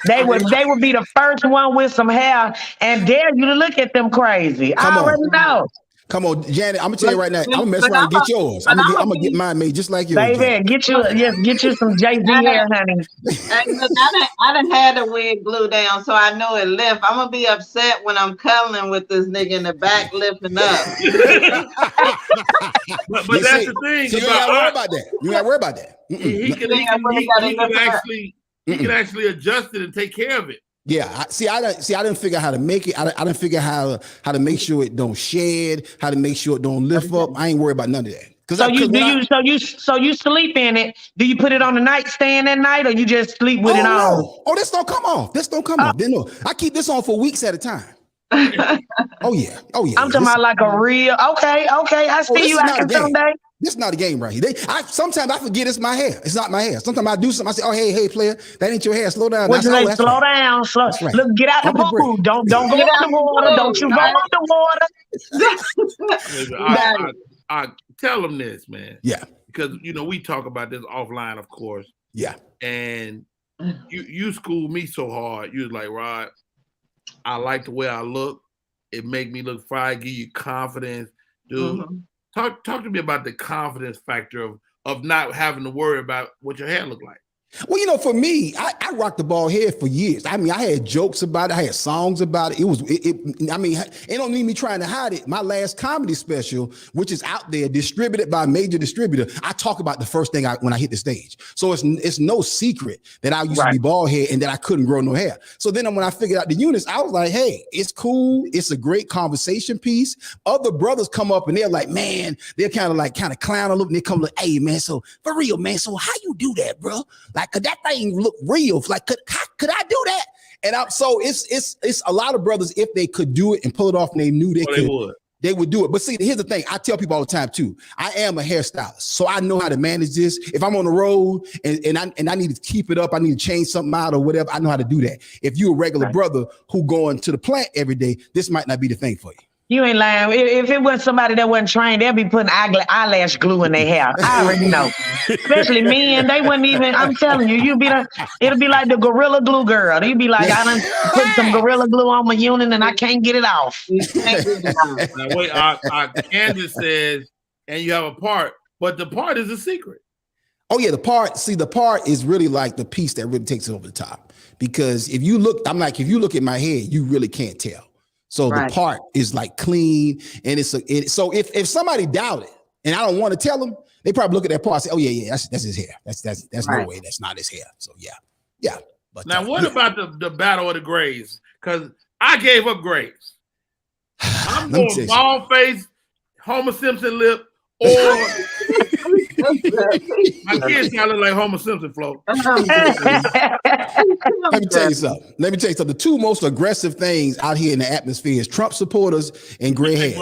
They would be the first one with some hair and dare you to look at them crazy. I already know. Come on, Janet. I'm gonna tell you right now. I'm gonna mess around and get yours. I'm gonna get mine made just like yours. Baby, Janet. get you some Jay-Z hair, honey. Look, I done had the wig glued down, so I know it lift. I'm gonna be upset when I'm cuddling with this nigga in the back lifting up. but that's the thing. So you gotta worry about that. You gotta worry about that. He can actually adjust it and take care of it. Yeah, I didn't figure out how to make it. I didn't figure out how to make sure it don't shed, how to make sure it don't lift up. I ain't worried about none of that. So you sleep in it? Do you put it on the nightstand at night, or you just sleep with it on? No. Oh, this don't come off. No, I keep this on for weeks at a time. Oh yeah. I'm talking about like a real. Okay. I see you after someday. This is not a game right here. Sometimes I forget it's my hair. It's not my hair. Sometimes I do something. I say, "Oh, hey, player, that ain't your hair. Slow down." What you say? Slow down. Right. Look, get out the pool. Don't go in the water. Don't you go in the water. I tell them this, man. Yeah. Because we talk about this offline, of course. Yeah. And you schooled me so hard. You was like, Rod, I like the way I look. It make me look fire. Give you confidence, dude. Mm-hmm. Talk to me about the confidence factor of not having to worry about what your hair look like. Well, for me, I rocked the bald head for years. I mean, I had jokes about it. I had songs about it. It don't need me trying to hide it. My last comedy special, which is out there, distributed by a major distributor, I talk about the first thing when I hit the stage. So it's no secret that I used to be bald head and that I couldn't grow no hair. So then when I figured out the units, I was like, hey, it's cool. It's a great conversation piece. Other brothers come up and they're like, man, they're kind of clown a little, and they come like, hey, man, so for real, man, so how you do that, bro? Like, could that thing look real? Like, could I do that? And so it's a lot of brothers, if they could do it and pull it off and they knew they would do it. But see, here's the thing. I tell people all the time too, I am a hairstylist. So I know how to manage this. If I'm on the road and I need to keep it up, I need to change something out or whatever, I know how to do that. If you're a regular brother who going to the plant every day, this might not be the thing for you. You ain't lying. If it was somebody that wasn't trained, they'll be putting eyelash glue in their hair. I already know. Especially men, they wouldn't even. I'm telling you, it'll be like the Gorilla Glue girl. You'd be like, I done put some Gorilla Glue on my unit and I can't get it off. Now wait, Candace says, and you have a part, but the part is a secret. Oh yeah, the part is really like the piece that really takes it over the top. Because if you look at my head, you really can't tell. So the part is like clean, and so if somebody doubt it, and I don't want to tell them, they probably look at that part and say, "Oh yeah, that's his hair. That's no way. That's not his hair." So yeah. But now, what about the battle of the grays? Because I gave up grays. I'm going bald face, Homer Simpson lip, or My kids kind of look like Homer Simpson, Flo. Let me tell you something. The two most aggressive things out here in the atmosphere is Trump supporters and gray hairs.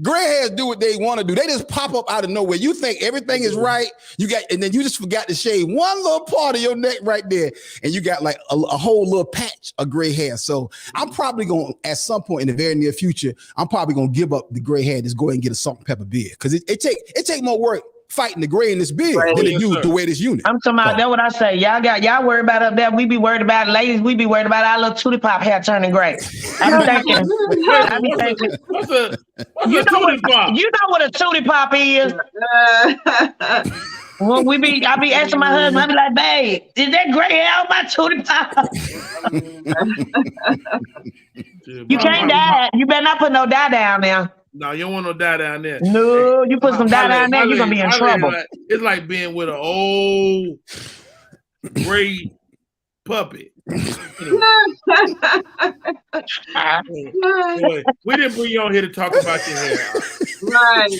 Gray hairs do what they want to do. They just pop up out of nowhere. You think everything is right, and then you just forgot to shave one little part of your neck right there, and you got like a whole little patch of gray hair. So I'm probably going, at some point in the very near future, I'm probably going to give up the gray hair. Just go ahead and get a salt and pepper beard, because it take more work fighting the gray in this beard than it do to wear this unit. I'm talking about, that's what I say. Y'all worried about up there. We be worried about it. Ladies, we be worried about our little tootie pop hair turning gray. I be thinking. What's a tootie pop? You know what a tootie pop is? Well, I be asking my husband, I be like, babe, is that gray hair on my tootie pop? You can't dye. You better not put no dye down there. No, you don't want no dye down there. No, you put some dye down there, you're gonna be in trouble. It's like being with an old gray puppy. Anyway, we didn't bring you on here to talk about your hair. Right.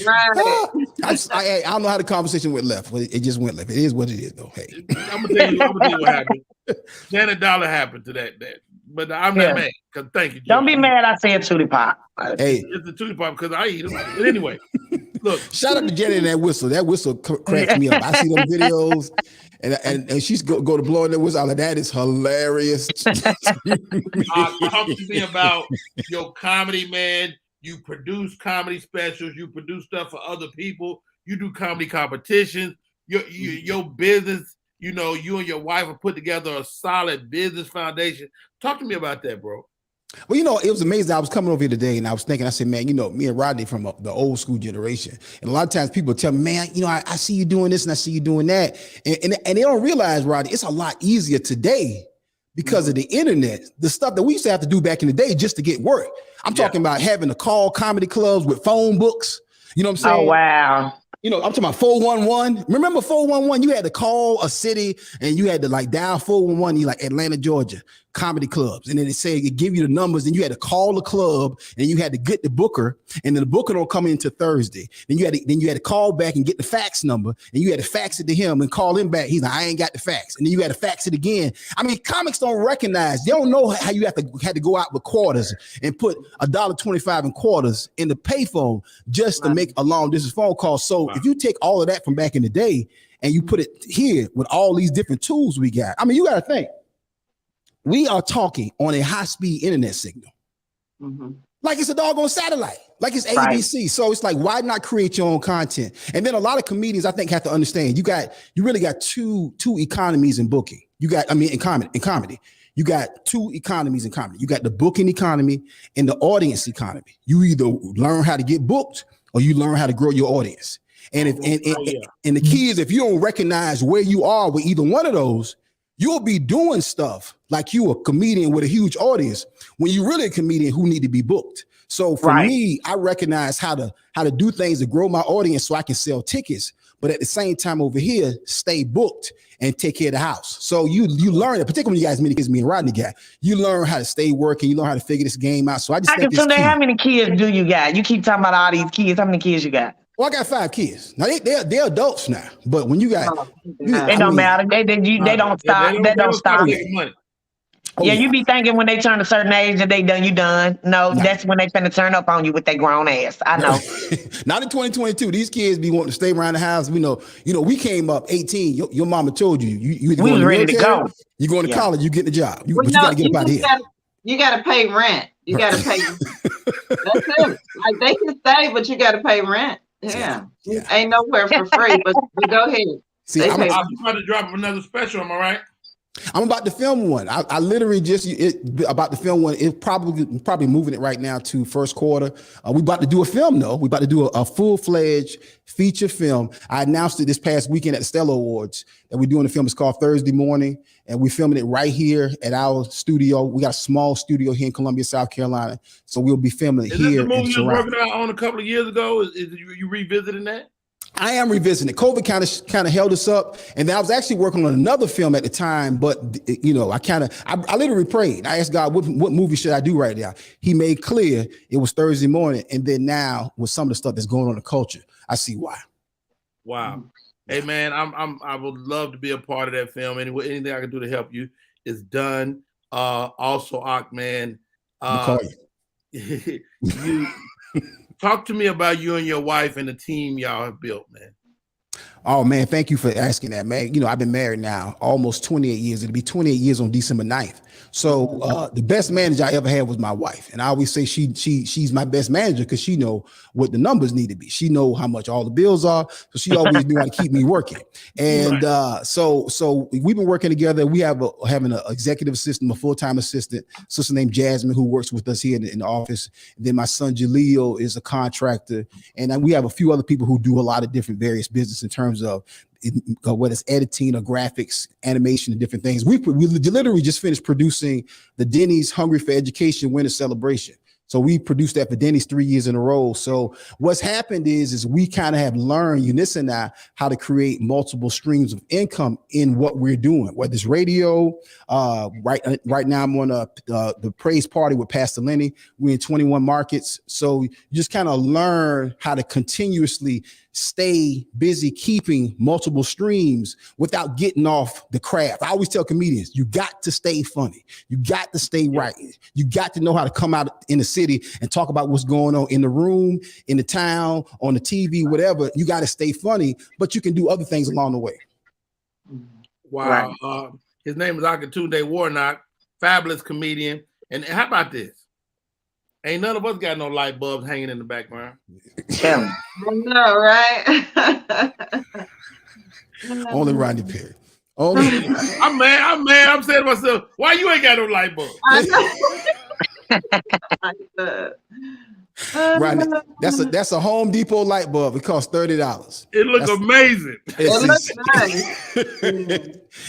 I don't know how the conversation went left. It just went left. It is what it is, though. Hey, I'm gonna tell you what happened. Janet Dollar happened to that. But I'm not mad, because thank you, Jim. Don't be mad I said tootie pop. Hey, it's the tootie pop because I eat them. But anyway, look. Shout out to Janet and that whistle. That whistle cracks me up. I see those videos, and she's go to blowing that whistle. I'm like, that is hilarious. Talk to me about your comedy, man. You produce comedy specials. You produce stuff for other people. You do comedy competitions. Your business. You know, you and your wife have put together a solid business foundation. Talk to me about that, bro. Well, you know, it was amazing. I was coming over here today and I was thinking, I said, man, you know, me and Rodney from the old school generation. And a lot of times people tell me, man, you know, I see you doing this and I see you doing that. And they don't realize, Rodney, it's a lot easier today because of the internet. The stuff that we used to have to do back in the day just to get work. I'm talking about having to call comedy clubs with phone books. You know what I'm saying? Oh, wow. You know, I'm talking about 411. Remember 411? You had to call a city and you had to like dial 411. You like Atlanta, Georgia, comedy clubs. And then it give you the numbers and you had to call the club and you had to get the booker. And then the booker don't come into Thursday. Then you had to call back and get the fax number and you had to fax it to him and call him back. He's like, I ain't got the fax. And then you had to fax it again. I mean, comics don't recognize. They don't know how you had to go out with quarters and put $1.25 in quarters in the payphone just to make a long distance phone call. So if you take all of that from back in the day and you put it here with all these different tools we got, I mean, you got to think. We are talking on a high-speed internet signal. Mm-hmm. Like it's a doggone satellite, like it's ABC. Right. So it's like, why not create your own content? And then a lot of comedians, I think, have to understand you really got two economies in booking. In comedy. You got two economies in comedy. You got the booking economy and the audience economy. You either learn how to get booked or you learn how to grow your audience. And the key is, if you don't recognize where you are with either one of those, you'll be doing stuff like you a comedian with a huge audience when you're really a comedian who need to be booked. So for me, I recognize how to do things to grow my audience so I can sell tickets, but at the same time over here, stay booked and take care of the house. So you learn it, particularly when you guys, many kids, me and Rodney got, you learn how to stay working, you learn how to figure this game out. So I just think how many kids do you got? You keep talking about all these kids. How many kids you got? Well, I got 5 kids. Now they're adults now, but when you got, it don't matter. They don't stop. They don't stop. Oh, yeah, you be thinking when they turn a certain age that you done. No, that's when they finna turn up on you with their grown ass. I know. Not in 2022. These kids be wanting to stay around the house. You know, we came up 18. Your mama told you we was ready to go. You going to college, you get the job. You gotta get up out of here. You gotta pay rent. You gotta pay. That's it. Like they can stay, but you gotta pay rent. Yeah. Ain't nowhere for free, but go ahead. See, I'm about to drop another special. Am I right? I'm about to film one. I literally about to film one. It's probably moving it right now to first quarter. We about to do a film though. We about to do a full-fledged feature film. I announced it this past weekend at the Stellar Awards that we're doing the film. It's called Thursday Morning, and we're filming it right here at our studio. We got a small studio here in Columbia, South Carolina. So we'll be filming it here. Is that the movie you were working on a couple of years ago? Is you revisiting that? I am revisiting it. COVID kind of held us up, and then I was actually working on another film at the time. But you know, I literally prayed. I asked God, what movie should I do right now? He made clear it was Thursday Morning, and then now with some of the stuff that's going on in the culture, I see why. Wow. Hey man, I would love to be a part of that film. Anyway, anything I can do to help you is done. Also, man, you talk to me about you and your wife and the team y'all have built, man. Oh man, thank you for asking that, man. You know, I've been married now almost 28 years. It'll be 28 years on December 9th. So the best manager I ever had was my wife. And I always say she's my best manager because she know what the numbers need to be. She know how much all the bills are. So she always knew how to keep me working. And so we've been working together. We have having an executive assistant, a full-time assistant, sister named Jasmine, who works with us here in the office. And then my son Jaleel is a contractor. And then we have a few other people who do a lot of different various business in terms of whether it's editing or graphics, animation, and different things. We literally just finished producing the Denny's Hungry for Education Winter Celebration. So we produced that for Denny's 3 years in a row. So what's happened is we kind of have learned, Eunice and I, how to create multiple streams of income in what we're doing, whether it's radio. Right now I'm on the praise party with Pastor Lenny. We're in 21 markets. So you just kind of learn how to continuously stay busy keeping multiple streams without getting off the craft. I always tell comedians, you got to stay funny. You got to stay right. You got to know how to come out in the city and talk about what's going on in the room, in the town, on the TV, whatever. You got to stay funny, but you can do other things along the way. Wow. Right. His name is Akatunde Warnock, fabulous comedian. And how about this? Ain't none of us got no light bulbs hanging in the background. I know, right? Only Rodney Perry. Only. I'm mad. I'm saying to myself, why you ain't got no light bulb? Rodney, that's a Home Depot light bulb. It costs $30. It looks amazing. It looks nice.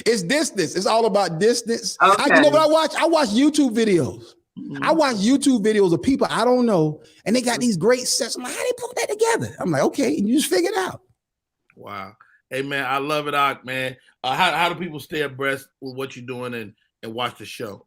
It's distance. It's all about distance. Okay. You know what I watch YouTube videos. I watch YouTube videos of people I don't know, and they got these great sets. I'm like, how they put that together? I'm like, okay, and you just figure it out. Wow. Hey, man, I love it, Ak, man. How do people stay abreast with what you're doing and watch the show?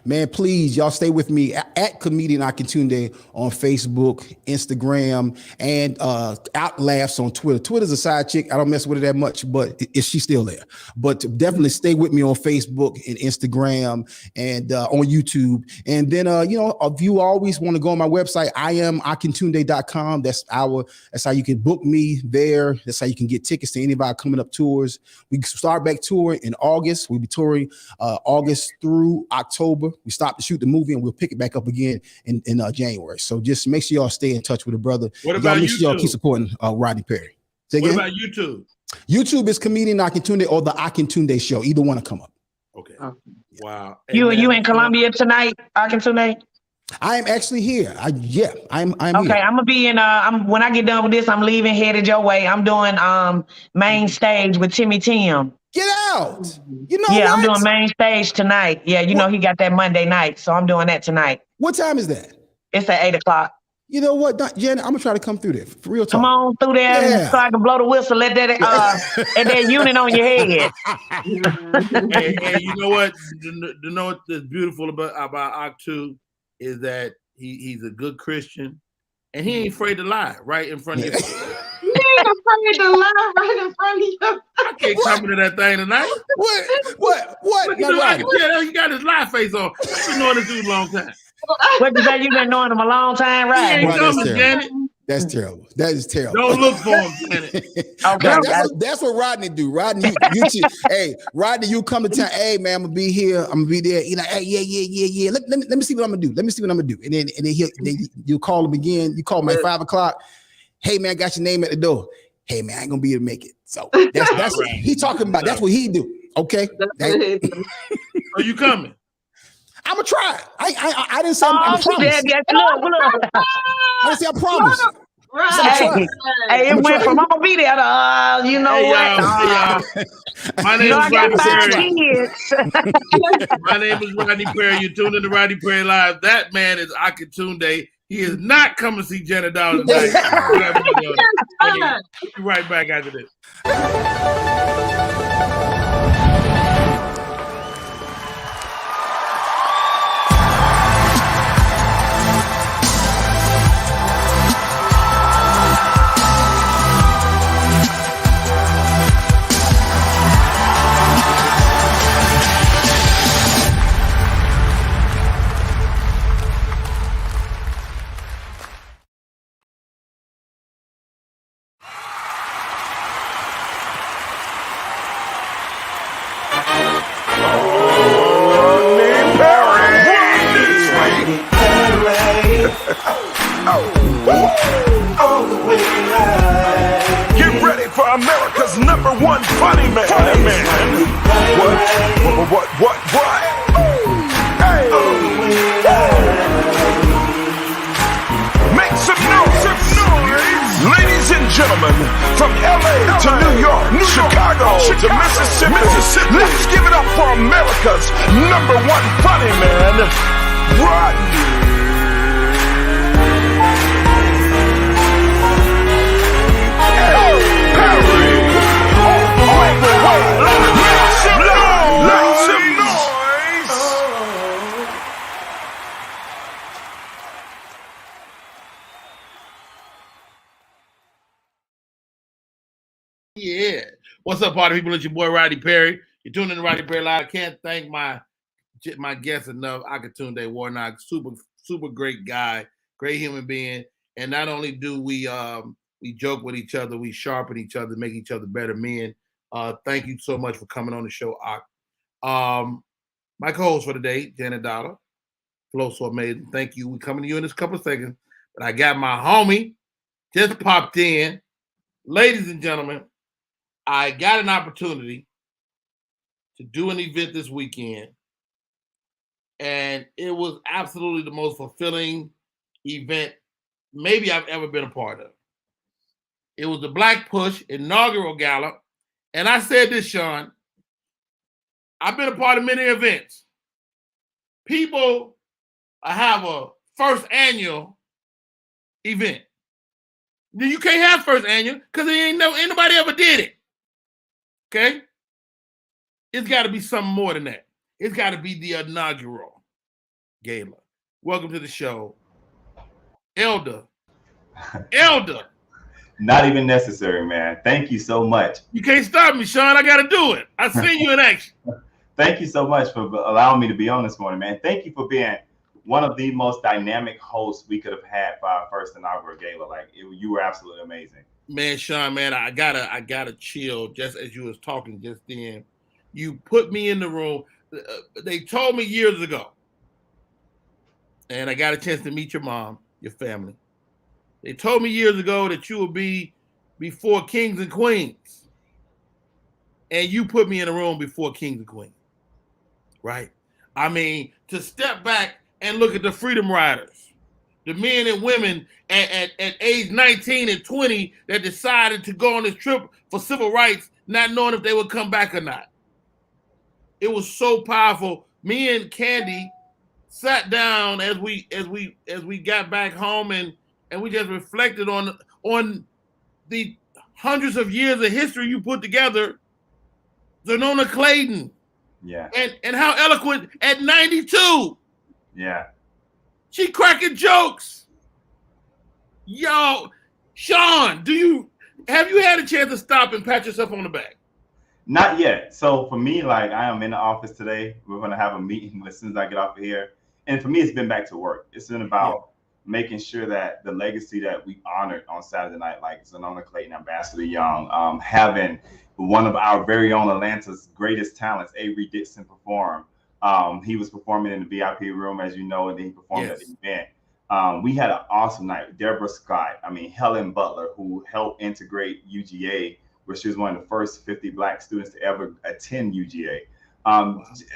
Man, please, y'all stay with me at Comedian Akatunde on Facebook, Instagram, and Out Laughs on Twitter. Twitter's a side chick. I don't mess with it that much, but she's still there. But definitely stay with me on Facebook and Instagram and on YouTube. And then, if you always want to go on my website, IamAkatunde.com. That's how you can book me there. That's how you can get tickets to any of our coming up tours. We start back touring in August. We'll be touring August through October. We stopped to shoot the movie and we'll pick it back up again in January. So just make sure y'all stay in touch with the brother. What about make YouTube? sure y'all keep supporting Rodney Perry. What about YouTube? YouTube is Comedian Akatunde or the Akatunde Show. Either one will come up. Okay. Wow. You in Columbia tonight, Akatunde? I am actually here. I'm okay, here. I'm gonna be in when I get done with this, I'm leaving, headed your way. I'm doing main stage with Timmy Tim. Get out. You know I'm doing main stage tonight. Yeah, know he got that Monday night, so I'm doing that tonight. What time is that? It's at 8:00. You know what, Jen? I'm gonna try to come through there for real talk. Come on through there so I can blow the whistle. Let that that unit on your head. Hey, you know what? You know what's beautiful about Ak is that he's a good Christian and he ain't afraid to lie right in front of you. He ain't afraid to lie right in front of you. I can't come into that thing tonight. What? I can tell he got his lie face on. I've been knowing this dude a long time. What you say? You've been knowing him a long time, right? He ain't coming, Janet. That's terrible. That is terrible. Don't look for him, Janet. Okay. That's what Rodney do. Rodney, hey, Rodney, you come to town. Hey, man, I'm gonna be here. I'm gonna be there. You know, hey, yeah. Let me see what I'm gonna do. Let me see what I'm gonna do. And then you call him again. You call him at 5:00. Hey, man, I got your name at the door. Hey, man, I ain't gonna be able to make it. So that's what he talking about. That's what he do. Okay. Are you coming? I'm gonna try. I didn't say I promise. Look. I didn't say I promise. Right. Hey, it went from I'm gonna be there to you know what? My name is Rodney Perry. Kids. My name is Rodney Perry. You're tuned in to Rodney Perry Live. That man is Akatunde. He is not coming to see Janet Dawes tonight. We'll be right back after this. for America's #1 funny man. What? Hey. Make some noise. Ladies and gentlemen, from LA to New York, Chicago to Mississippi, let's give it up for America's #1 funny man, Rodney. Yeah. What's up, party people? It's your boy Rodney Perry. You're tuning in to Rodney Perry Live. I can't thank my guest enough. Akatunde Warnock, super great guy, great human being. And not only do we joke with each other, we sharpen each other, make each other better men. Thank you so much for coming on the show, Ak. My co-host for today, Janet Dollar. Flow so amazing. Thank you. We're coming to you in this couple of seconds. But I got my homie just popped in. Ladies and gentlemen, I got an opportunity to do an event this weekend, and it was absolutely the most fulfilling event maybe I've ever been a part of. It was the Black Push inaugural gala, and I said this, Sean, I've been a part of many events. People have a first annual event. You can't have first annual because ain't nobody ever did it. Okay? It's got to be something more than that. It's got to be the inaugural gala. Welcome to the show, Elder. Not even necessary, man. Thank you so much. You can't stop me, Sean. I got to do it. I seen you in action. Thank you so much for allowing me to be on this morning, man. Thank you for being one of the most dynamic hosts we could have had for our first inaugural gala. You were absolutely amazing. Man, Sean, man, I gotta chill just as you was talking just then. You put me in the room. They told me years ago, and I got a chance to meet your mom, your family. They told me years ago that you would be before kings and queens. And you put me in a room before kings and queens, right? I mean, to step back and look at the Freedom Riders, the men and women at age 19 and 20 that decided to go on this trip for civil rights, not knowing if they would come back or not. It was so powerful. Me and Candy sat down as we got back home and we just reflected on the hundreds of years of history you put together. Zonona Clayton. Yeah. And how eloquent at 92. Yeah. She cracking jokes. Yo, Sean, have you had a chance to stop and pat yourself on the back? Not yet. So for me, I am in the office today. We're going to have a meeting as soon as I get off of here. And for me, it's been back to work. It's been about making sure that the legacy that we honored on Saturday night, like Zonona Clayton, Ambassador Young, having one of our very own Atlanta's greatest talents, Avery Dixon, perform. He was performing in the VIP room, as you know, and then he performed at the event. We had an awesome night. Deborah Scott, Helen Butler, who helped integrate UGA, where she was one of the first 50 Black students to ever attend UGA.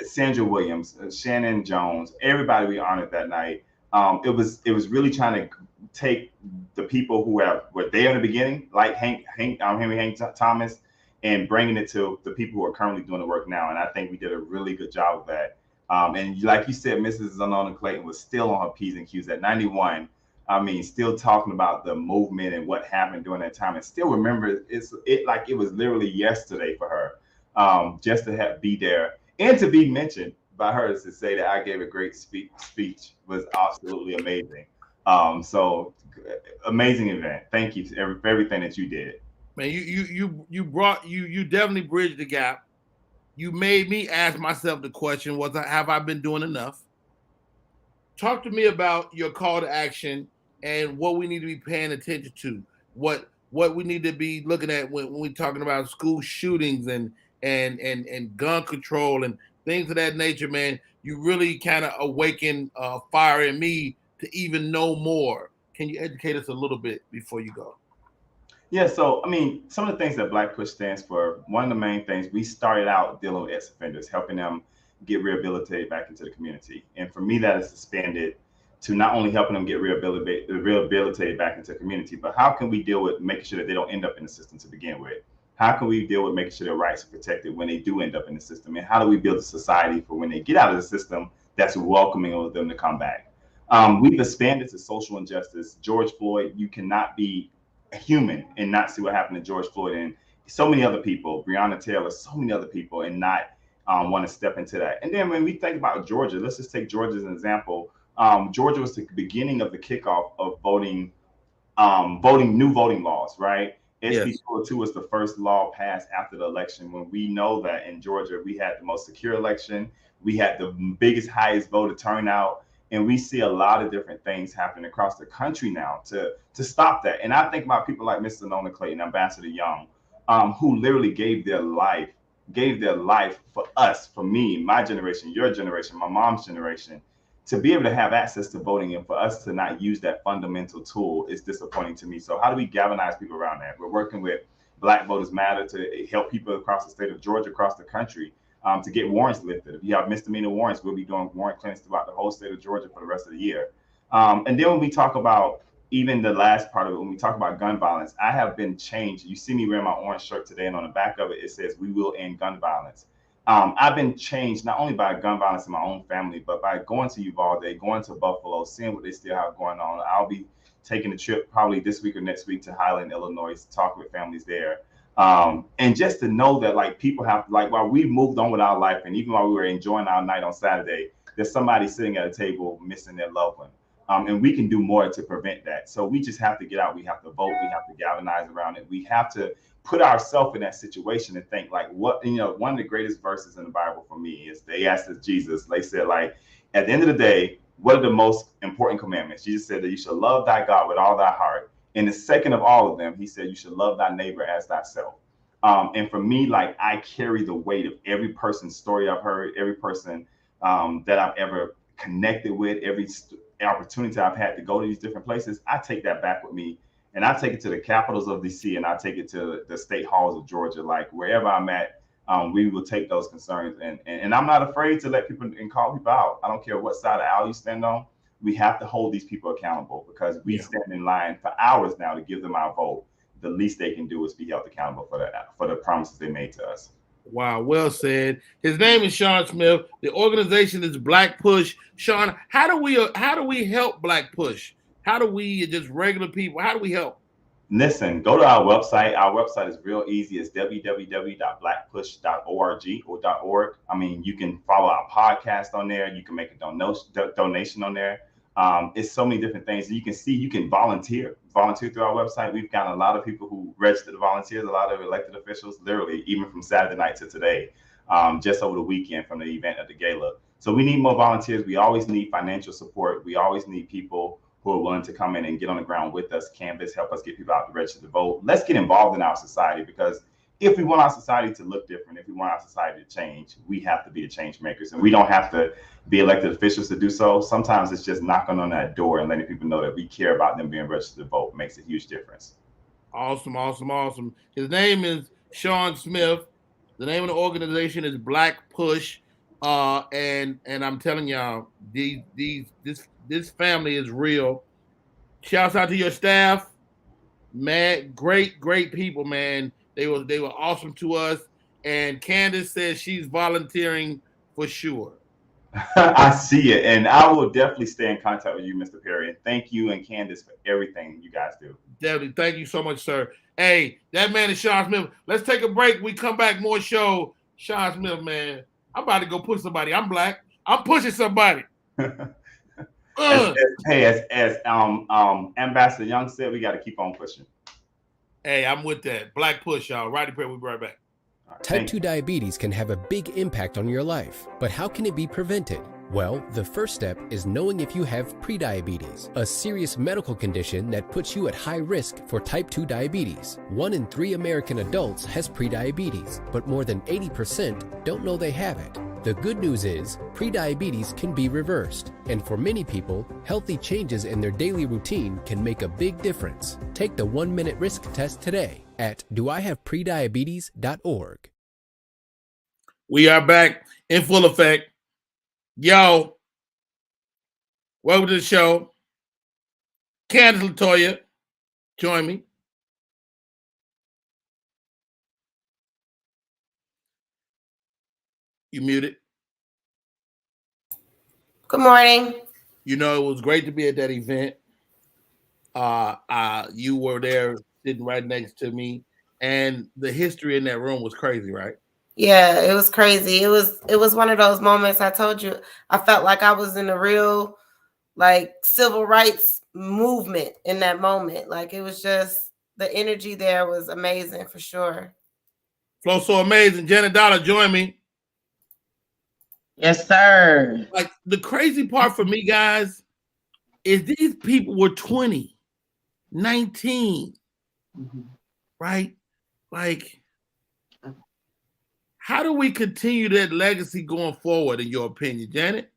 Sandra Williams, Shannon Jones, everybody we honored that night. It was really trying to take the people who were there in the beginning, like Henry Hank Thomas, and bringing it to the people who are currently doing the work now. And I think we did a really good job of that. And like you said, Mrs. Zonona Clayton was still on her P's and Q's at 91. Still talking about the movement and what happened during that time, and still remember it like it was literally yesterday for her, just to be there and to be mentioned by her to say that I gave a great speech was absolutely amazing. So amazing event. Thank you for everything that you did. Man, you definitely bridged the gap. You made me ask myself the question, have I been doing enough? Talk to me about your call to action and what we need to be paying attention to. What we need to be looking at when we're talking about school shootings and gun control and things of that nature, man. You really kind of awaken fire in me to even know more. Can you educate us a little bit before you go? Yeah, so I mean, some of the things that Black Push stands for, one of the main things, we started out dealing with ex-offenders, helping them get rehabilitated back into the community. And for me, that is expanded to not only helping them get rehabilitated back into the community, but how can we deal with making sure that they don't end up in the system to begin with? How can we deal with making sure their rights are protected when they do end up in the system? And how do we build a society for when they get out of the system that's welcoming of them to come back? We've expanded to social injustice. George Floyd, you cannot be a human and not see what happened to George Floyd and so many other people, Breonna Taylor, so many other people, and not want to step into that. And then when we think about Georgia, let's just take Georgia as an example. Georgia was the beginning of the kickoff of voting new voting laws, right? SB 202 was the first law passed after the election, when we know that in Georgia, we had the most secure election. We had the biggest, highest voter turnout. And we see a lot of different things happening across the country now to stop that. And I think about people like Mr. Nona Clayton, Ambassador Young, who literally gave their life for us, for me, my generation, your generation, my mom's generation, to be able to have access to voting, and for us to not use that fundamental tool is disappointing to me. So how do we galvanize people around that? We're working with Black Voters Matter to help people across the state of Georgia, across the country, to get warrants lifted. If you have misdemeanor warrants, we'll be doing warrant clinics throughout the whole state of Georgia for the rest of the year. And then when we talk about even the last part of it, when we talk about gun violence, I have been changed. You see me wearing my orange shirt today, and on the back of it, it says, "We will end gun violence." I've been changed not only by gun violence in my own family, but by going to Uvalde, going to Buffalo, seeing what they still have going on. I'll be taking a trip probably this week or next week to Highland, Illinois, to talk with families there. And just to know that, like, people have, like, while we moved on with our life, and even while we were enjoying our night on Saturday, there's somebody sitting at a table missing their loved one. And we can do more to prevent that. So we just have to get out. We have to vote. We have to galvanize around it. We have to put ourselves in that situation and think, like, what, one of the greatest verses in the Bible for me is, they asked Jesus, they said, like, at the end of the day, what are the most important commandments? Jesus said that you should love thy God with all thy heart. And the second of all of them, he said, you should love thy neighbor as thyself. And for me, like, I carry the weight of every person's story I've heard, every person that I've ever connected with, every opportunity I've had to go to these different places. I take that back with me, and I take it to the capitals of DC, and I take it to the state halls of Georgia. Like, wherever I'm at, we will take those concerns, and I'm not afraid to let people and call people out. I don't care what side of the aisle you stand on. We have to hold these people accountable, because we stand in line for hours now to give them our vote. The least they can do is be held accountable for the promises they made to us. Wow, well said. His name is Sean Smith. The organization is Black Push. Sean, how do we help Black Push? How do we, just regular people, how do we help? Listen, go to our website. Our website is real easy. It's www.blackpush.org or .org. I mean, you can follow our podcast on there. You can make a donation on there. It's so many different things. You can see, you can volunteer through our website. We've got a lot of people who registered volunteers, a lot of elected officials, literally, even from Saturday night to today, just over the weekend from the event at the gala. So we need more volunteers. We always need financial support. We always need people who are willing to come in and get on the ground with us, canvas, help us get people out to register to vote. Let's get involved in our society, because if we want our society to look different, if we want our society to change, we have to be the change makers, and we don't have to be elected officials to do so. Sometimes it's just knocking on that door and letting people know that we care about them being registered to vote. It makes a huge difference. Awesome, awesome, awesome. His name is Sean Smith. The name of the organization is Black Push. And I'm telling y'all, this family is real. Shouts out to your staff, man. Great people, man. They were awesome to us. And Candace says she's volunteering for sure. I see it, and I will definitely stay in contact with you, Mr. Perry. And thank you and Candace for everything you guys do. Definitely, thank you so much, sir. Hey, that man is Sean Smith. Let's take a break. We come back, more show. Sean Smith, man. I'm about to go push somebody. I'm Black. I'm pushing somebody. As Ambassador Young said, we got to keep on pushing. Hey, I'm with that. Black Push, y'all. Rodney Perry, we'll be right back. Type 2 diabetes can have a big impact on your life, but how can it be prevented? Well, the first step is knowing if you have prediabetes, a serious medical condition that puts you at high risk for type 2 diabetes. 1 in 3 American adults has prediabetes, but more than 80% don't know they have it. The good news is, prediabetes can be reversed, and for many people, healthy changes in their daily routine can make a big difference. Take the 1-minute risk test today at doihaveprediabetes.org. We are back in full effect. Yo, welcome to the show. Candace LaToya, join me. You muted. Good morning. You know, it was great to be at that event. You were there sitting right next to me, and the history in that room was crazy, right? Yeah, it was crazy. It was one of those moments. I told you, I felt like I was in a real like civil rights movement in that moment. Like it was just the energy there was amazing for sure. Flow so amazing. Janet Dollar, join me. Yes, sir. Like the crazy part for me, guys, is these people were 20, 19, right? Like, how do we continue that legacy going forward, in your opinion, Janet?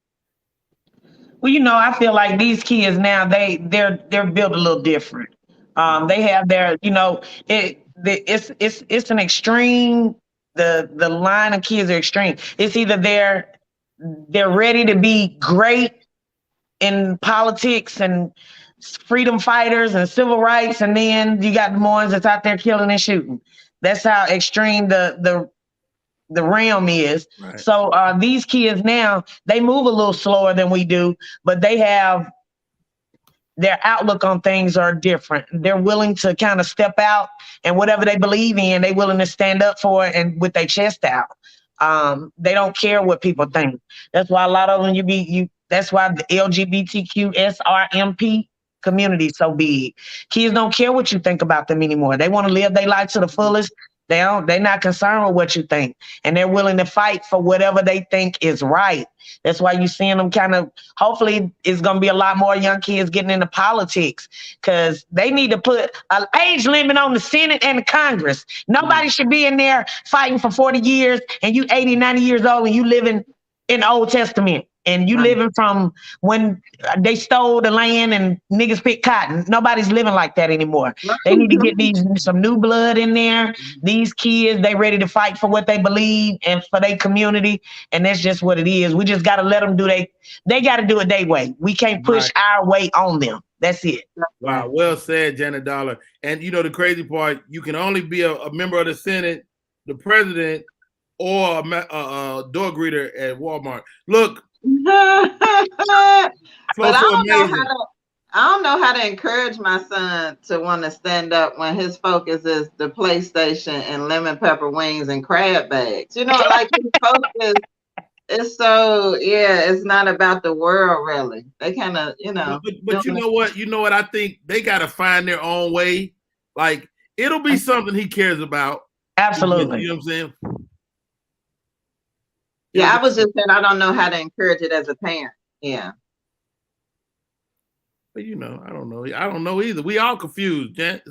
Well, you know, I feel like these kids now they're built a little different. They have their, you know, it's an extreme. The line of kids are extreme. It's either they're ready to be great in politics and freedom fighters and civil rights, and then you got the ones that's out there killing and shooting. That's how extreme the realm is. Right. So these kids now, they move a little slower than we do, but they have their outlook on things are different. They're willing to kind of step out, and whatever they believe in, they're willing to stand up for it and with their chest out. They don't care what people think. That's why a lot of them that's why the LGBTQ SRMP community is so big. Kids don't care what you think about them anymore. They want to live their life to the fullest. They're not concerned with what you think, and they're willing to fight for whatever they think is right. That's why you're seeing them kind of, hopefully it's going to be a lot more young kids getting into politics, because they need to put an age limit on the Senate and the Congress. Nobody should be in there fighting for 40 years and you 80, 90 years old and you living in the Old Testament. And you living from when they stole the land and niggas picked cotton. Nobody's living like that anymore. They need to get some new blood in there. These kids, they ready to fight for what they believe and for their community. And that's just what it is. We just got to let them they got to do it their way. We can't push our way on them. That's it. Wow. Well said, Janet Dollar. And you know, the crazy part, you can only be a member of the Senate, the president, or a door greeter at Walmart. Look, but I don't know how to encourage my son to want to stand up when his focus is the PlayStation and lemon pepper wings and crab bags. You know, like his focus is so, it's not about the world really. They kind of, you know. But you know what? You know what? I think they got to find their own way. Like, it'll be something he cares about. Absolutely. You know what I'm saying? Yeah, I was just saying I don't know how to encourage it as a parent. Yeah. But you know, I don't know. I don't know either. We all confused, Jan.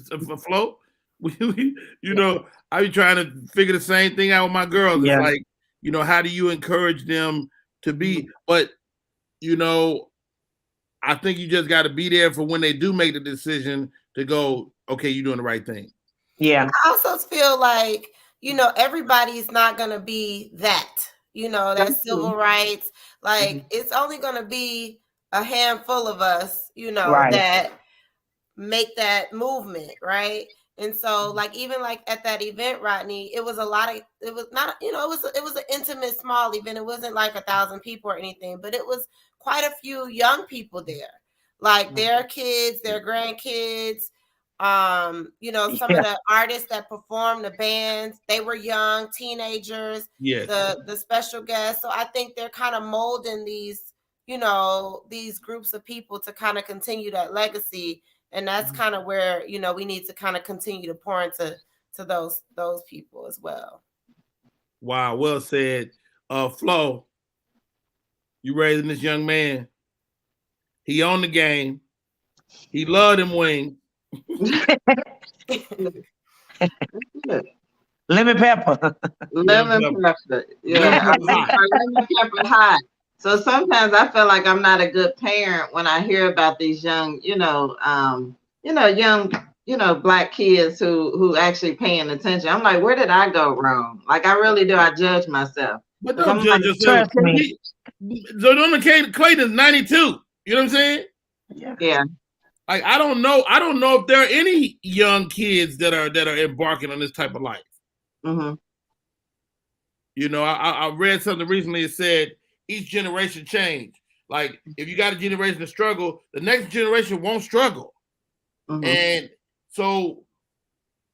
Flo. You know, I be trying to figure the same thing out with my girls. Yeah. It's like, you know, how do you encourage them to be? But you know, I think you just got to be there for when they do make the decision to go, okay, you're doing the right thing. Yeah. I also feel like, you know, everybody's not gonna be that. You know, that's civil rights. Like, it's only going to be a handful of us, you know, that make that movement, right? And so, like, even like at that event, Rodney, it was not, you know, it was an intimate, small event. It wasn't like 1,000 people or anything, but it was quite a few young people there, like their kids, their grandkids. You know, some of the artists that performed, the bands, they were young teenagers. Yes. The special guests. So I think they're kind of molding these, you know, these groups of people to kind of continue that legacy. And that's kind of where, you know, we need to kind of continue to pour into those people as well. Wow, well said. Flo, you raising this young man. He on the game. He loved them wings. Lemon pepper. Lemon pepper. Yeah, lemon pepper hot. So sometimes I feel like I'm not a good parent when I hear about these young, Black kids who actually paying attention. I'm like, where did I go wrong? Like, I really do. I judge myself. But don't judge yourself. Trust me. So Clayton is 92. You know what I'm saying? Yeah. Like, I don't know if there are any young kids that are embarking on this type of life. Mm-hmm. You know, I read something recently that said each generation change. Like, if you got a generation to struggle, the next generation won't struggle. Mm-hmm. And so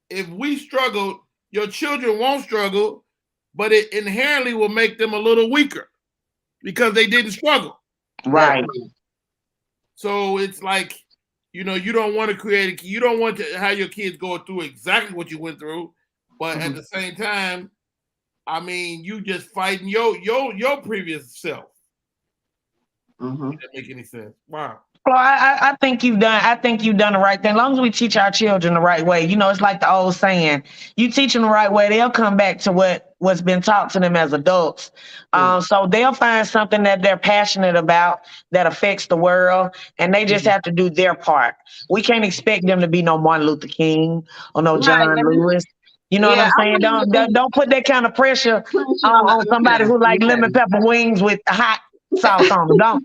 if we struggle, your children won't struggle, but it inherently will make them a little weaker because they didn't struggle. Right. So it's like, you don't want to have your kids go through exactly what you went through, but at the same time, I mean, you just fighting your previous self. Mm-hmm. That make any sense? Wow. Well, I think you've done the right thing. As long as we teach our children the right way, it's like the old saying: you teach them the right way, they'll come back to what's been taught to them as adults. So they'll find something that they're passionate about that affects the world, and they just have to do their part. We can't expect them to be no Martin Luther King or no John Lewis. You know what I'm saying? Don't put that kind of pressure on somebody who like lemon pepper wings with hot sauce on them. Don't.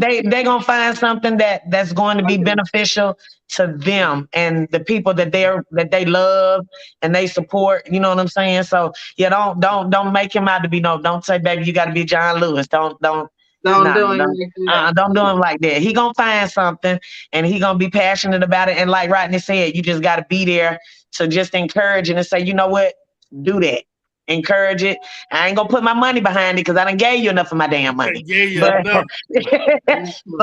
They gonna find something that's going to be beneficial to them and the people that they love and they support. You know what I'm saying? So don't make him out to be don't say, baby, you got to be John Lewis. Don't do him like that. He gonna find something and he gonna be passionate about it. And like Rodney said, you just got to be there to just encourage it and say, you know what, do that. Encourage it. I ain't gonna put my money behind it because I done gave you enough of my damn money. But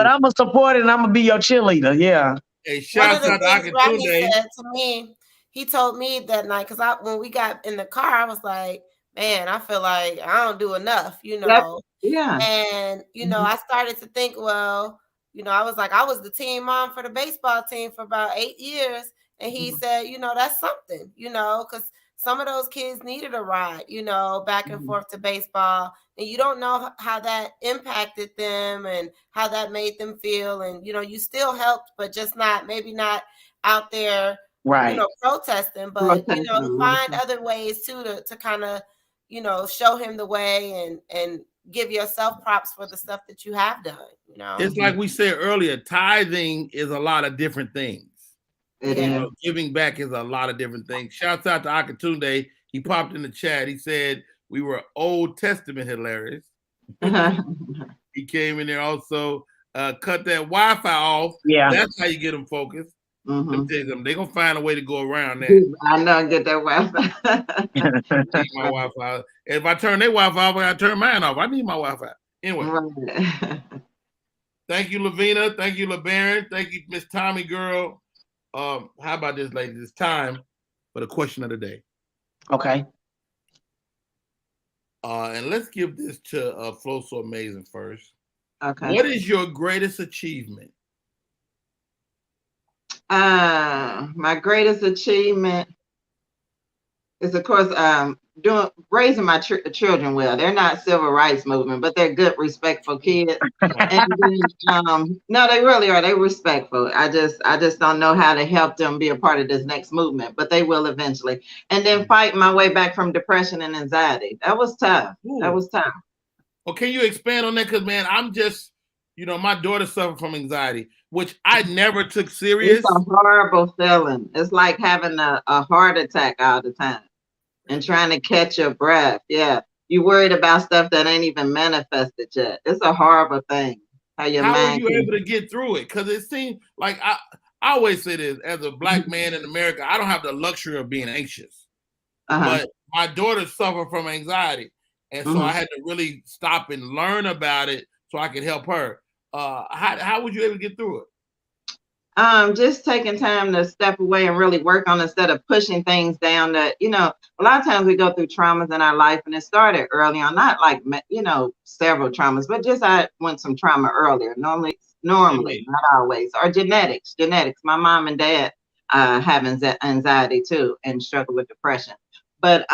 I'm gonna support it and I'm gonna be your cheerleader. Yeah. Hey, shout out to Rodney said to me, he told me that night, because when we got in the car, I was like, man, I feel like I don't do enough, Yeah. And I started to think, well, I was like, I was the team mom for the baseball team for about 8 years. And he said, that's something, because some of those kids needed a ride, back and forth to baseball. And you don't know how that impacted them and how that made them feel. And, you still helped, but just maybe not out there, right, protesting. But, find other ways too to kind of, show him the way and give yourself props for the stuff that you have done. It's like we said earlier, tithing is a lot of different things. Giving back is a lot of different things. Shouts out to Akatunde. He popped in the chat. He said we were Old Testament hilarious. He came in there also. Cut that Wi-Fi off. Yeah, that's how you get them focused. They're gonna find a way to go around that. I know, get that Wi-Fi. My Wi-Fi. If I turn their Wi-Fi off, I gotta turn mine off. I need my Wi-Fi. Anyway. Thank you, Lavina. Thank you, LeBaron. Thank you, Miss Tommy Girl. How about this, ladies? It's time for the question of the day. Okay. And let's give this to Flow So Amazing first. Okay. What is your greatest achievement? My greatest achievement is, of course, raising my children well. They're not civil rights movement, but they're good, respectful kids. And then, no, they really are. They're respectful. I just don't know how to help them be a part of this next movement, but they will eventually. And then fight my way back from depression and anxiety. That was tough. Ooh. That was tough. Well, can you expand on that? Because, man, I'm just, my daughter suffered from anxiety, which I never took serious. It's a horrible feeling. It's like having a heart attack all the time. And trying to catch your breath. Yeah. You worried about stuff that ain't even manifested yet. It's a horrible thing. How are you able to get through it? Because it seems like I always say this, as a Black man in America, I don't have the luxury of being anxious. But my daughter suffered from anxiety. And so I had to really stop and learn about it so I could help her. How would you able to get through it? Just taking time to step away and really work on, instead of pushing things down that, a lot of times we go through traumas in our life, and it started early on, not like, several traumas, but just I went some trauma earlier. Normally, not always, or genetics. My mom and dad have anxiety too and struggle with depression. But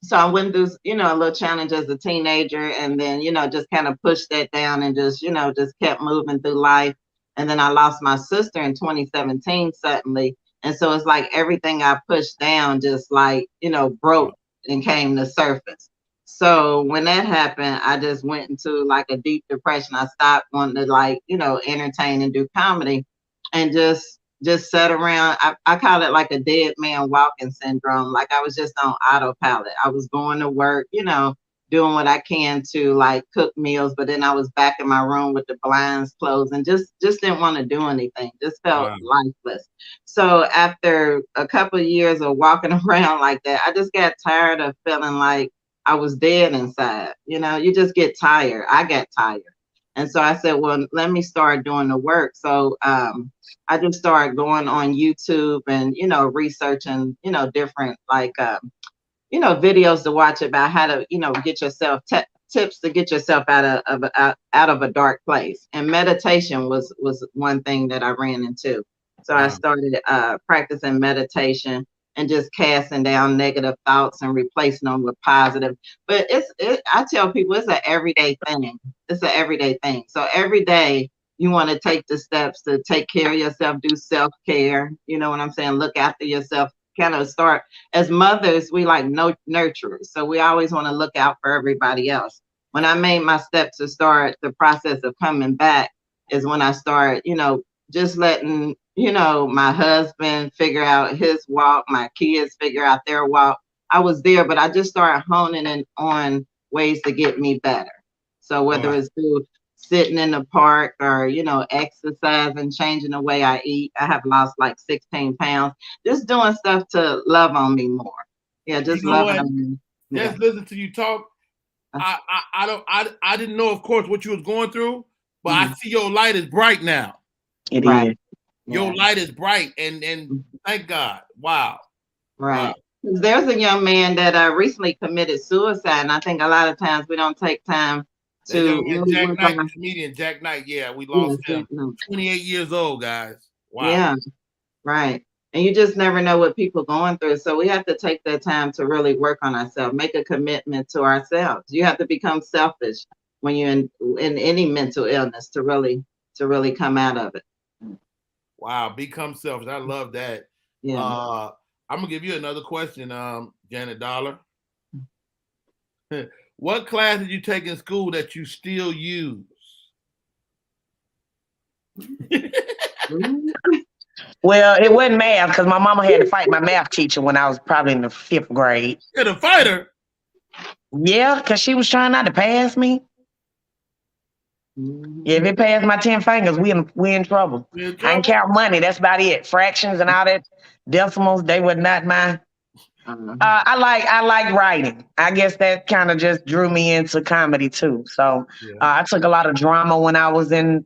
so I went through, a little challenge as a teenager, and then, just kind of pushed that down and just, just kept moving through life. And then I lost my sister in 2017 suddenly. And so it's like everything I pushed down just like, broke and came to surface. So when that happened, I just went into like a deep depression. I stopped wanting to like, entertain and do comedy, and just sat around. I call it like a dead man walking syndrome. Like I was just on autopilot. I was going to work, doing what I can to like cook meals, but then I was back in my room with the blinds closed and just didn't want to do anything. Just felt lifeless. So after a couple of years of walking around like that, I just got tired of feeling like I was dead inside. You just get tired. I got tired. And so I said, well, let me start doing the work. So I just started going on YouTube and, researching, different like, videos to watch about how to, get yourself tips to get yourself out of a dark place. And meditation was one thing that I ran into. So I started practicing meditation and just casting down negative thoughts and replacing them with positive. But I tell people it's an everyday thing. It's an everyday thing. So every day you want to take the steps to take care of yourself, do self-care. You know what I'm saying? Look after yourself. Kind of start as mothers, we like nurturers. So we always want to look out for everybody else. When I made my step to start the process of coming back is when I started, just letting, my husband figure out his walk, my kids figure out their walk. I was there, but I just started honing in on ways to get me better. So whether it's through sitting in the park or, exercising, changing the way I eat. I have lost like 16 pounds. Just doing stuff to love on me more. Yeah, just loving on me. Just listen to you talk. I didn't know, of course, what you was going through, but I see your light is bright now. It is. Your light is bright, and thank God. Wow. Right. Wow. There's a young man that recently committed suicide, and I think a lot of times we don't take time to Jack Knight, the comedian Jack Knight. Yeah, we lost him. 28 years old, guys. Wow. Yeah, right. And you just never know what people are going through. So we have to take that time to really work on ourselves, make a commitment to ourselves. You have to become selfish when you're in any mental illness to really come out of it. Wow, become selfish. I love that. Yeah. I'm gonna give you another question, Janet Dollar. What class did you take in school that you still use? Well, it wasn't math because my mama had to fight my math teacher when I was probably in the 5th grade. You're the fighter? Yeah, because she was trying not to pass me. Yeah, if it passed my 10 fingers, we in trouble. I can count money. That's about it. Fractions and all that, decimals, they were not my. I like writing. I guess that kind of just drew me into comedy too. So I took a lot of drama when I was in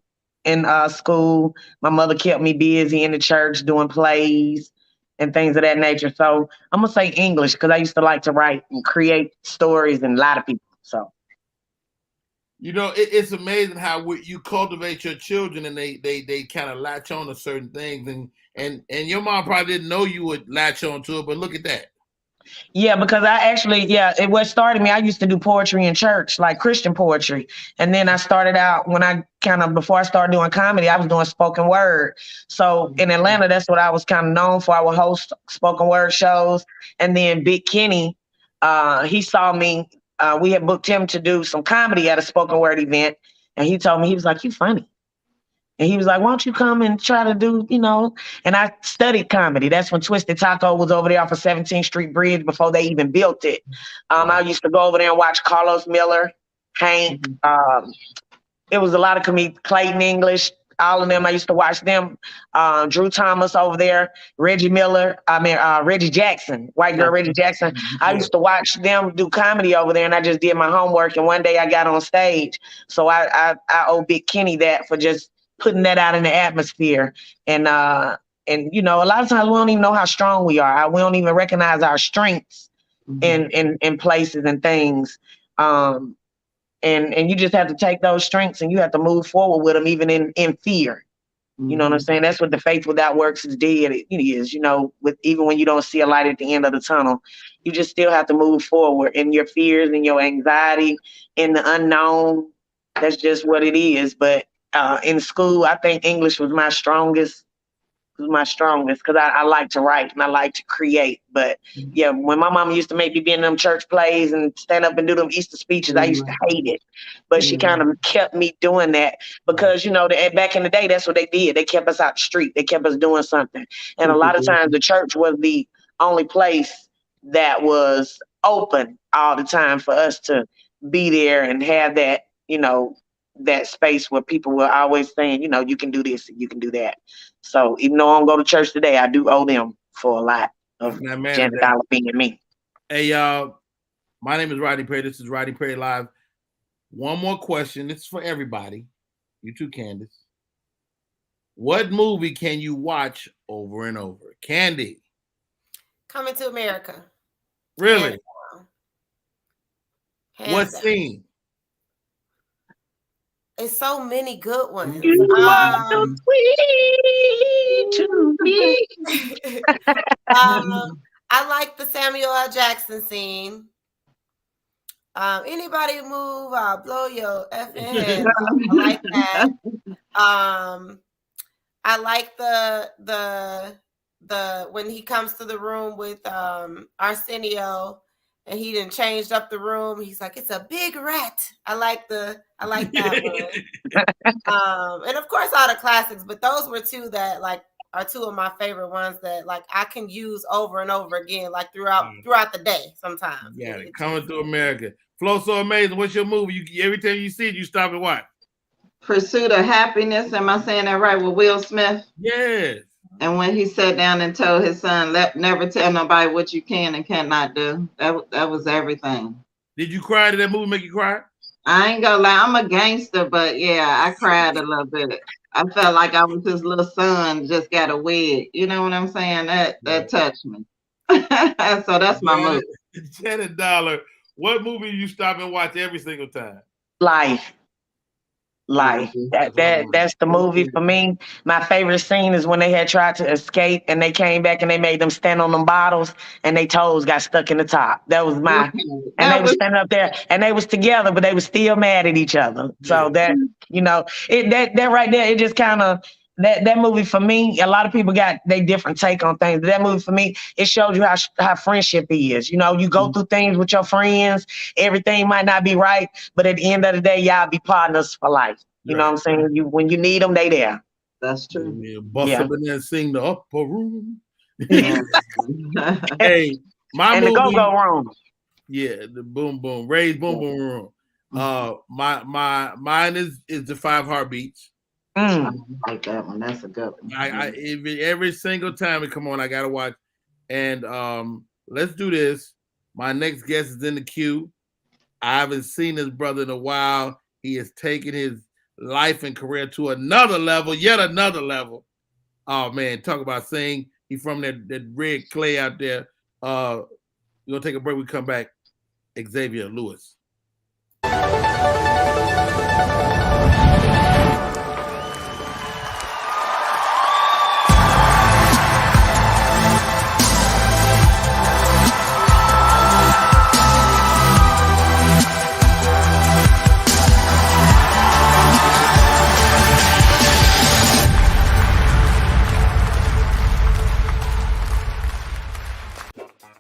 school. My mother kept me busy in the church doing plays and things of that nature. So I'm gonna say English because I used to like to write and create stories and lie to people. So. It's amazing how you cultivate your children and they kind of latch on to certain things, and your mom probably didn't know you would latch on to it, but look at that. Yeah, because what started me, I used to do poetry in church, like Christian poetry. And then I started out before I started doing comedy, I was doing spoken word. So in Atlanta, that's what I was kind of known for. I would host spoken word shows. And then Big Kenny, he saw me. We had booked him to do some comedy at a spoken word event. And he told me, he was like, "You funny." And he was like, "Why don't you come and try to do, and I studied comedy. That's when Twisted Taco was over there off of 17th Street Bridge before they even built it. I used to go over there and watch Carlos Miller, Hank. It was a lot of comedians, Clayton English, all of them. I used to watch them. Drew Thomas over there, Reggie Jackson, white girl Reggie Jackson. I used to watch them do comedy over there, and I just did my homework. And one day I got on stage. So I owe Big Kenny that for just putting that out in the atmosphere. And a lot of times we don't even know how strong we are. We don't even recognize our strengths in places and things. And you just have to take those strengths and you have to move forward with them even in fear. You know what I'm saying? That's what the faith without works is dead. It is, with even when you don't see a light at the end of the tunnel, you just still have to move forward in your fears and your anxiety in the unknown. That's just what it is. But in school, I think English was my strongest. Because I like to write and I like to create. But yeah, when my mama used to make me be in them church plays and stand up and do them Easter speeches, I used to hate it. But she kind of kept me doing that because, back in the day, that's what they did. They kept us out the street. They kept us doing something. And a lot of times the church was the only place that was open all the time for us to be there and have that, that space where people were always saying, you can do this and you can do that. So even though I don't go to church today, I do owe them for a lot of Janet Dollar being me. Hey, y'all. My name is Rodney Perry. This is Rodney Perry Live. One more question. This is for everybody. You too, Candace. What movie can you watch over and over? Candy. Coming to America. Really? What scene? It's so many good ones. You are so sweet to me. I like the Samuel L. Jackson scene. Anybody move, I'll blow your effing head off. I like that. I like the when he comes to the room with Arsenio and he done changed up the room. He's like, it's a big rat. I like that one. And of course all the classics, but those were two that are two of my favorite ones that I can use over and over again, throughout the day sometimes. Yeah, Coming to America. Flow So Amazing. What's your movie? Every time you see it, you stop and watch. Pursuit of Happiness. Am I saying that right? With Will Smith? Yes. And when he sat down and told his son, never tell nobody what you can and cannot do. That was everything. Did you cry? Did that movie make you cry? I ain't gonna lie, I'm a gangster, but yeah, I cried a little bit. I felt like I was his little son, just got a wig. You know what I'm saying? That touched me. So that's my movie. Janet Dollar, what movie you stop and watch every single time? Life. That's the movie for me. My favorite scene is when they had tried to escape and they came back and they made them stand on them bottles and their toes got stuck in the top. That was my and they were standing up there and they was together, but they was still mad at each other. So that that right there, it just kind of that movie for me, a lot of people got their different take on things. But that movie for me, it shows you how friendship is. You go through things with your friends. Everything might not be right, but at the end of the day, y'all be partners for life. You know what I'm saying? When you need them, they there. That's true. Bust up and then sing the upper room. Hey, my movie. The go-go room. Yeah, the boom boom. Ray's boom boom room. Mine is the 5 Heartbeats. I like that one. That's a good one. Every single time we come on, I gotta watch. And let's do this. My next guest is in the queue. I haven't seen this brother in a while. He has taken his life and career to another level, yet another level. Oh man, talk about sing. He's from that red clay out there. We're gonna take a break. We come back. Xavier Lewis.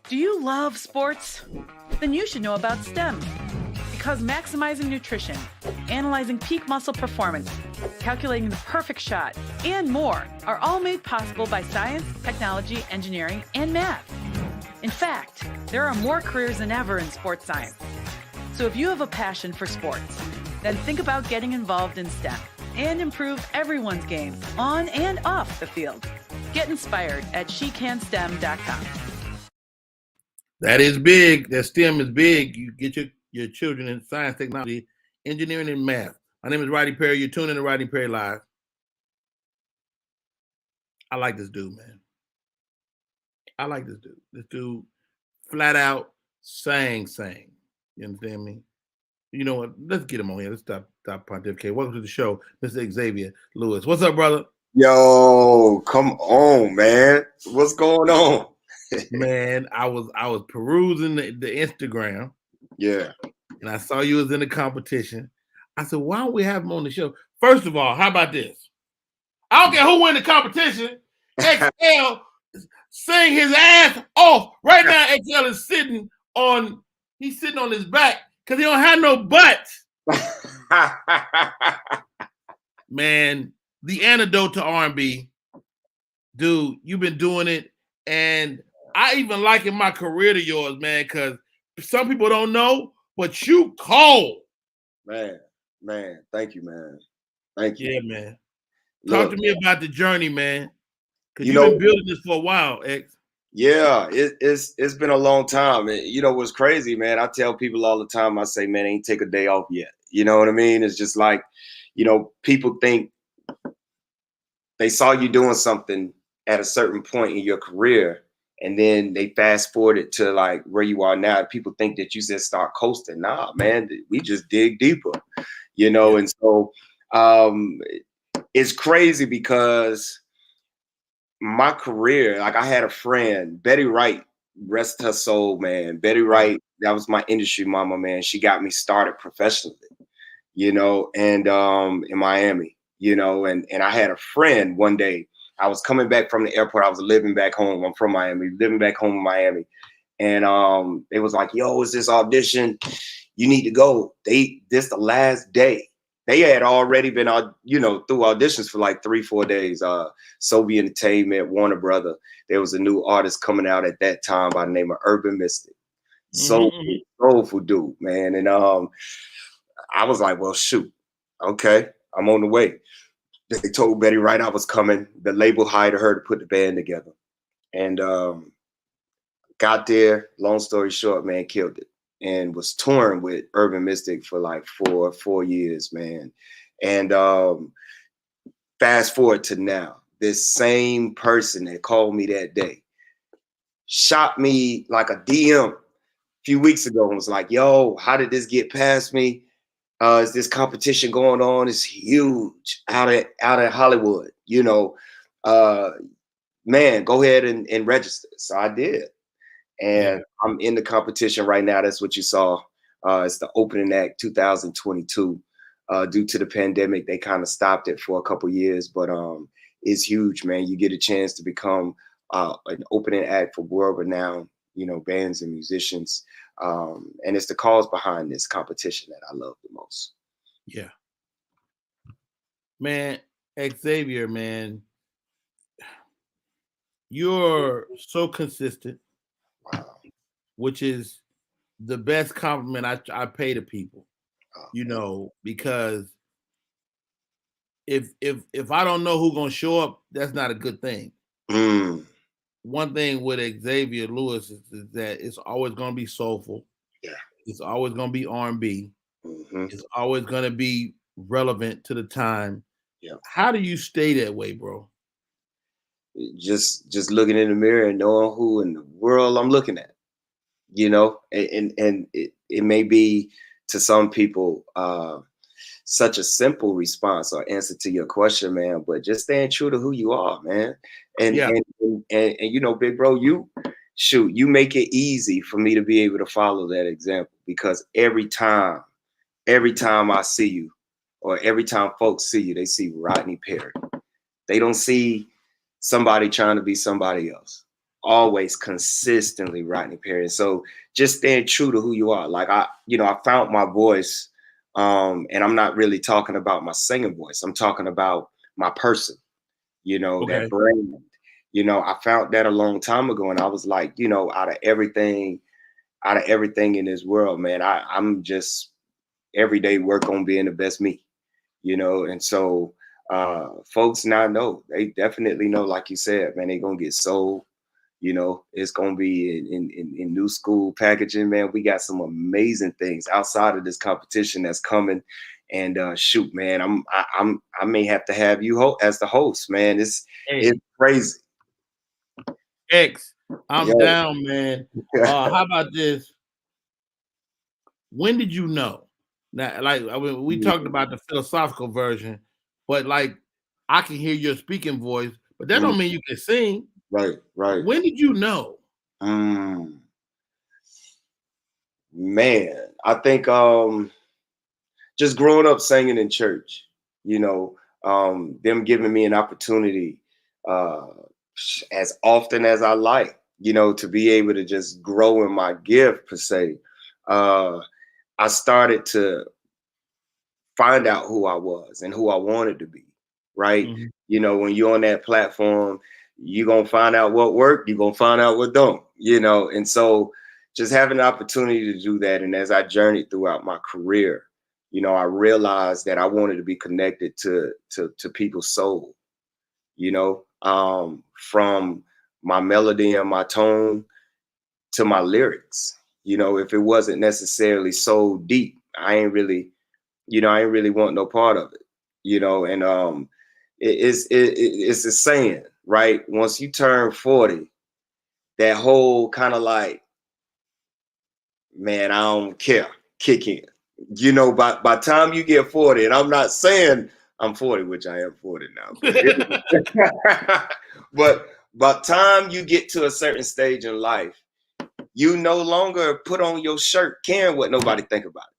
Do you love sports? Then you should know about STEM. Because maximizing nutrition, analyzing peak muscle performance, calculating the perfect shot, and more are all made possible by science, technology, engineering, and math. In fact, there are more careers than ever in sports science. So if you have a passion for sports, then think about getting involved in STEM and improve everyone's game on and off the field. Get inspired at shecanstem.com. That is big. That STEM is big. You get your children in science, technology, engineering, and math. My name is Rodney Perry. You're tuning in to Rodney Perry Live. I like this dude, man. I like this dude. This dude flat out sang. You understand me? You know what? Let's get him on here. Let's stop pontificating. Welcome to the show, Mr. Xavier Lewis. What's up, brother? Yo, come on, man. What's going on? Man, I was perusing the Instagram. Yeah. And I saw you was in the competition. I said, why don't we have him on the show? First of all, how about this? I don't care who win the competition. XL sing his ass off. Right now, XL is sitting on his back because he don't have no butt. Man, the antidote to R&B, dude, you've been doing it. And I even liken my career to yours, man, because some people don't know, but you cold. Man, thank you, man. Thank you. Yeah, man. Talk to me about the journey, man. Because you've been building this for a while, X. Yeah, it's been a long time. And, you know what's crazy, man? I tell people all the time, I say, man, ain't take a day off yet. You know what I mean? It's just like, you know, people think they saw you doing something at a certain point in your career, and then they fast forwarded to like where you are now. People think that you just start coasting. Nah, man, we just dig deeper, you know. And so it's crazy because my career, like I had a friend, Betty Wright, rest her soul, man. Betty Wright, that was my industry mama, man. She got me started professionally, you know, and in Miami, you know, and I had a friend one day. I was coming back from the airport. I was living back home. I'm from Miami, living back home in Miami. And it was like, yo, it's this audition. You need to go. This the last day. They had already been, you know, through auditions for like 3-4 days. Sobe Entertainment, Warner Brother. There was a new artist coming out at that time by the name of Urban Mystic. Soulful dude, man. And I was like, well, shoot, okay, I'm on the way. They told Betty Wright I was coming. The label hired her to put the band together. And got there, long story short, man, killed it. And was touring with Urban Mystic for like four years, man. And fast forward to now, this same person that called me that day shot me like a DM a few weeks ago and was like, yo, how did this get past me? Is this competition going on? It's huge out at Hollywood, you know. Man, go ahead and register. So I did. And I'm in the competition right now. That's what you saw. It's the opening act 2022. Due to the pandemic, they kind of stopped it for a couple years, but it's huge, man. You get a chance to become an opening act for world-renowned, you know, bands and musicians. And it's the cause behind this competition that I love the most. Yeah. Man, Xavier, man, you're so consistent, which is the best compliment I pay to people, you know, because if I don't know who's gonna show up, that's not a good thing. One thing with Xavier Lewis is that it's always gonna be soulful. Yeah. It's always gonna be R&B. It's always gonna be relevant to the time. Yeah. How do you stay that way, bro? Just looking in the mirror and knowing who in the world I'm looking at, you know, and it may be to some people such a simple response or answer to your question, man, but just staying true to who you are, man. And you know, big bro, you make it easy for me to be able to follow that example, because every time I see you, or every time folks see you, they see Rodney Perry. They don't see somebody trying to be somebody else. Always consistently Rodney Perry. So just staying true to who you are. Like I found my voice, and I'm not really talking about my singing voice. I'm talking about my person, you know, that brand. You know, I found that a long time ago, and I was like, you know, out of everything in this world, man, I'm just every day work on being the best me, you know. And so folks now know, they definitely know, like you said, man, they gonna get sold. You know, it's gonna be in new school packaging, man. We got some amazing things outside of this competition that's coming. And shoot, man, I may have to have you as the host, man. It's crazy. X, I'm down, man. How about this? When did you know? Now, like, I mean, we talked about the philosophical version, but like, I can hear your speaking voice, but that don't mean you can sing. Right. When did you know? Man, I think just growing up singing in church, them giving me an opportunity as often as I like, to be able to just grow in my gift per se. I started to find out who I was and who I wanted to be, right? Mm-hmm. When you're on that platform, you're going to find out what worked, you're going to find out what don't, and so just having the opportunity to do that. And as I journeyed throughout my career, I realized that I wanted to be connected to people's soul, from my melody and my tone to my lyrics. If it wasn't necessarily so deep, I ain't really want no part of it, and it's a saying, right? Once you turn 40, that whole kind of like, man, I don't care, kick in. By time you get 40, and I'm not saying I'm 40, which I am 40 now, but by time you get to a certain stage in life, you no longer put on your shirt caring what nobody think about it.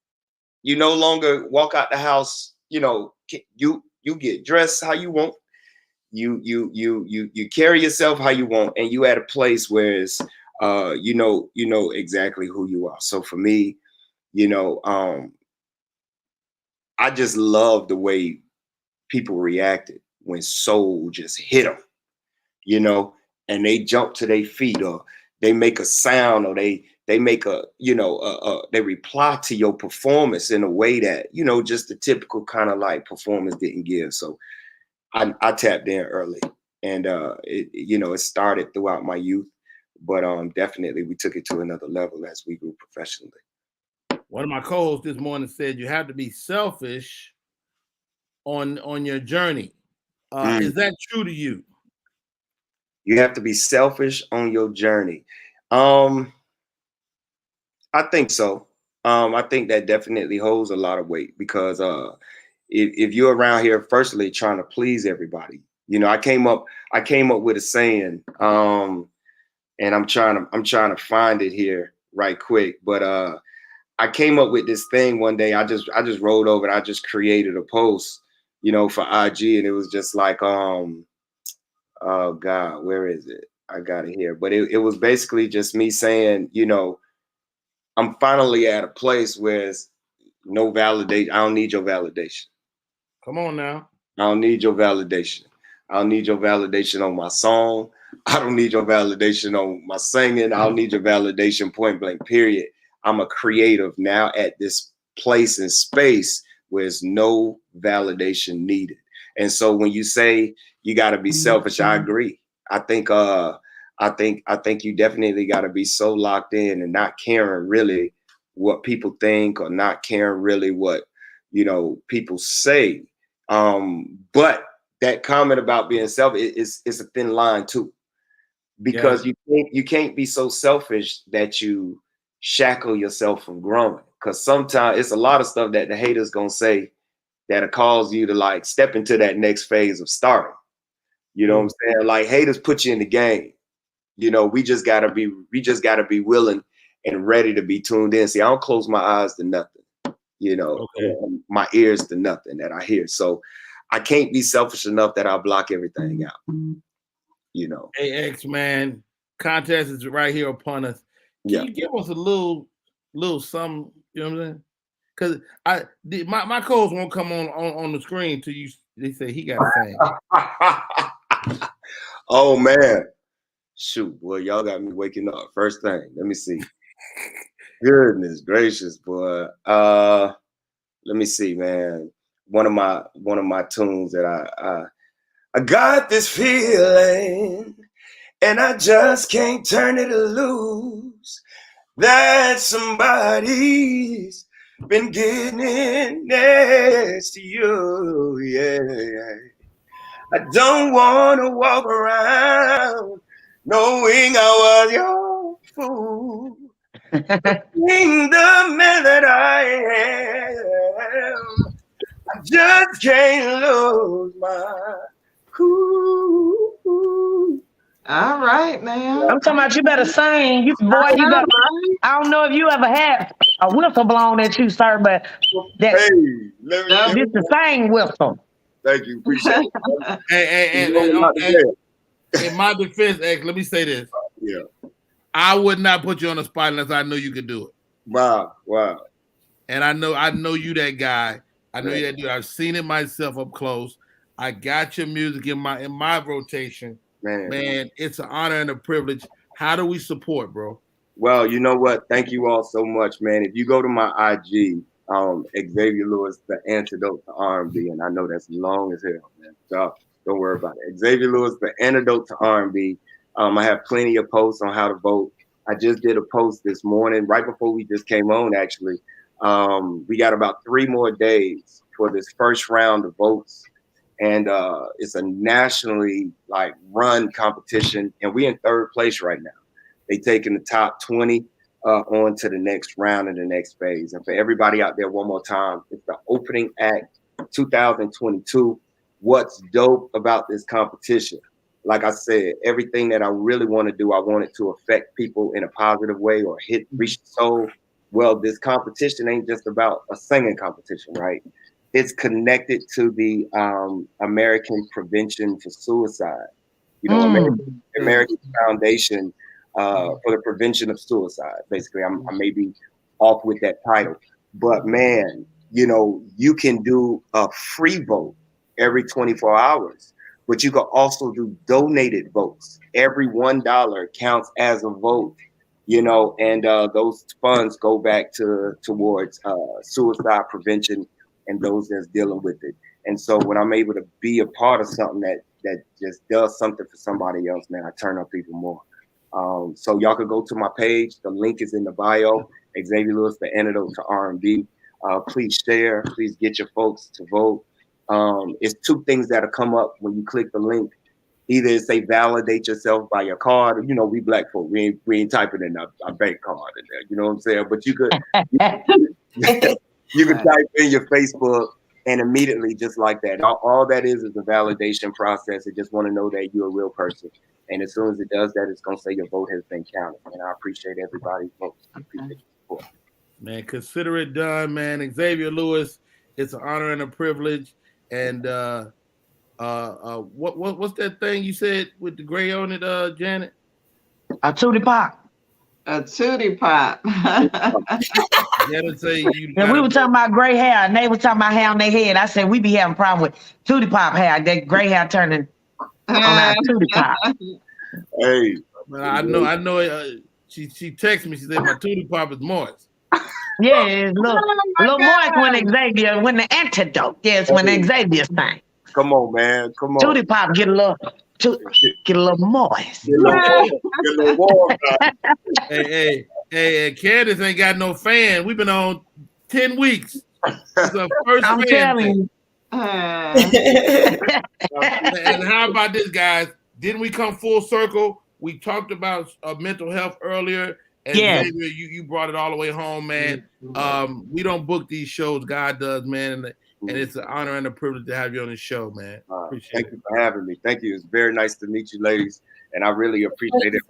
You no longer walk out the house, you get dressed how you want. You carry yourself how you want, and you at a place where it's you know exactly who you are. So for me, I just love the way people reacted when soul just hit them, and they jump to their feet, or they make a sound, or they make they reply to your performance in a way that, just the typical kind of like performance didn't give. So I tapped in early, and it started throughout my youth, but definitely we took it to another level as we grew professionally. One of my co-hosts this morning said you have to be selfish on your journey. Is that true to you? You have to be selfish on your journey. I think so. I think that definitely holds a lot of weight, because if you're around here, firstly, trying to please everybody, I came up with a saying, and I'm trying to find it here right quick, but I came up with this thing one day. I just rolled over and I just created a post, for IG, and it was just like, oh God, where is it? I got it here. But it was basically just me saying, I'm finally at a place where it's no validation. I don't need your validation. Come on now. I don't need your validation. I don't need your validation on my song. I don't need your validation on my singing. I don't need your validation, point blank, period. I'm a creative now at this place and space where there's no validation needed. And so when you say you got to be selfish, I agree. I think you definitely got to be so locked in and not caring really what people think, or not caring really what, people say. But that comment about being selfish is a thin line too, because you can't be so selfish that you shackle yourself from growing. Because sometimes it's a lot of stuff that the haters gonna say that'll cause you to like step into that next phase of starting. You know what I'm saying? Like, haters put you in the game. We just gotta be willing and ready to be tuned in. See, I don't close my eyes to nothing, my ears to nothing that I hear. So I can't be selfish enough that I block everything out. Hey, X man, contest is right here upon us. Can you give us a little something? You know what I'm saying? Because my co-host won't come on the screen till you. They say he got to sing. Oh man, shoot, boy, y'all got me waking up. First thing, let me see. Goodness gracious, boy. Let me see, man. One of my tunes that I got this feeling, and I just can't turn it loose, that somebody's been getting in next to you. Yeah, I don't want to walk around knowing I was your fool. Being the man that I am, I just can't lose my All right, man. I'm talking about you better sing. You boy, you better. I don't know if you ever had a whistle blown at you, sir, but that Hey, this the same whistle. thank you. Appreciate it. And in my defense, X, let me say this. Yeah. I would not put you on the spot unless I knew you could do it. Wow. And I know you that guy. I know you that dude. I've seen it myself up close. I got your music in my rotation. Man, it's an honor and a privilege. How do we support, bro? Well, you know what? Thank you all so much, man. If you go to my IG, Xavier Lewis, the antidote to R&B, and I know that's long as hell, man. So don't worry about it. Xavier Lewis, the antidote to R&B. I have plenty of posts on how to vote. I just did a post this morning, right before we just came on, actually. We got about 3 more days for this first round of votes. And it's a nationally run competition, and we're in 3rd place right now. They taking the top 20 on to the next round and the next phase. And for everybody out there, one more time, it's the opening act 2022. What's dope about this competition? Like I said, everything that I really want to do, I want it to affect people in a positive way or reach the soul. Well, this competition ain't just about a singing competition, right? It's connected to the American Prevention for Suicide. You know, American Foundation for the Prevention of Suicide. Basically, I may be off with that title, but man, you know, you can do a free vote every 24 hours, but you can also do donated votes. Every $1 counts as a vote. You know, and those funds go back towards suicide prevention and those that's dealing with it. And so when I'm able to be a part of something that just does something for somebody else, man, I turn up even more. So y'all can go to my page. The link is in the bio. Xavier Lewis, the antidote to R&B. Please share. Please get your folks to vote. It's 2 things that'll come up when you click the link. Either it say validate yourself by your card. You know, we black folk, we ain't typing in a bank card in there. You know what I'm saying? But you could you could type in your Facebook, and immediately, just like that, all that is a validation process. It just want to know that you're a real person. And as soon as it does that, it's gonna say your vote has been counted. And I appreciate everybody's votes. I appreciate your support. Man, consider it done, man. Xavier Lewis, it's an honor and a privilege. And what's that thing you said with the gray on it, Janet? A tootie pop. A tootie pop. Janet say and we were talking about gray hair, and they were talking about hair on their head. I said we be having a problem with tootie pop hair. That gray hair turning on our tootie pop. Hey, I know. She texted me. She said my tootie pop is moist. Yeah, it's a little moist when the antidote. Yes, when Xavier's thing. Come on, man. Come on. Tootie pop get a little moist. Get a little warm. Hey, Candace ain't got no fan. We've been on 10 weeks. It's our first I'm telling you. And how about this, guys? Didn't we come full circle? We talked about mental health earlier. And Xavier, you brought it all the way home, man. We don't book these shows. God does, man. And it's an honor and a privilege to have you on the show, man. Thank you for having me. Thank you. It's very nice to meet you, ladies. And I really appreciate it.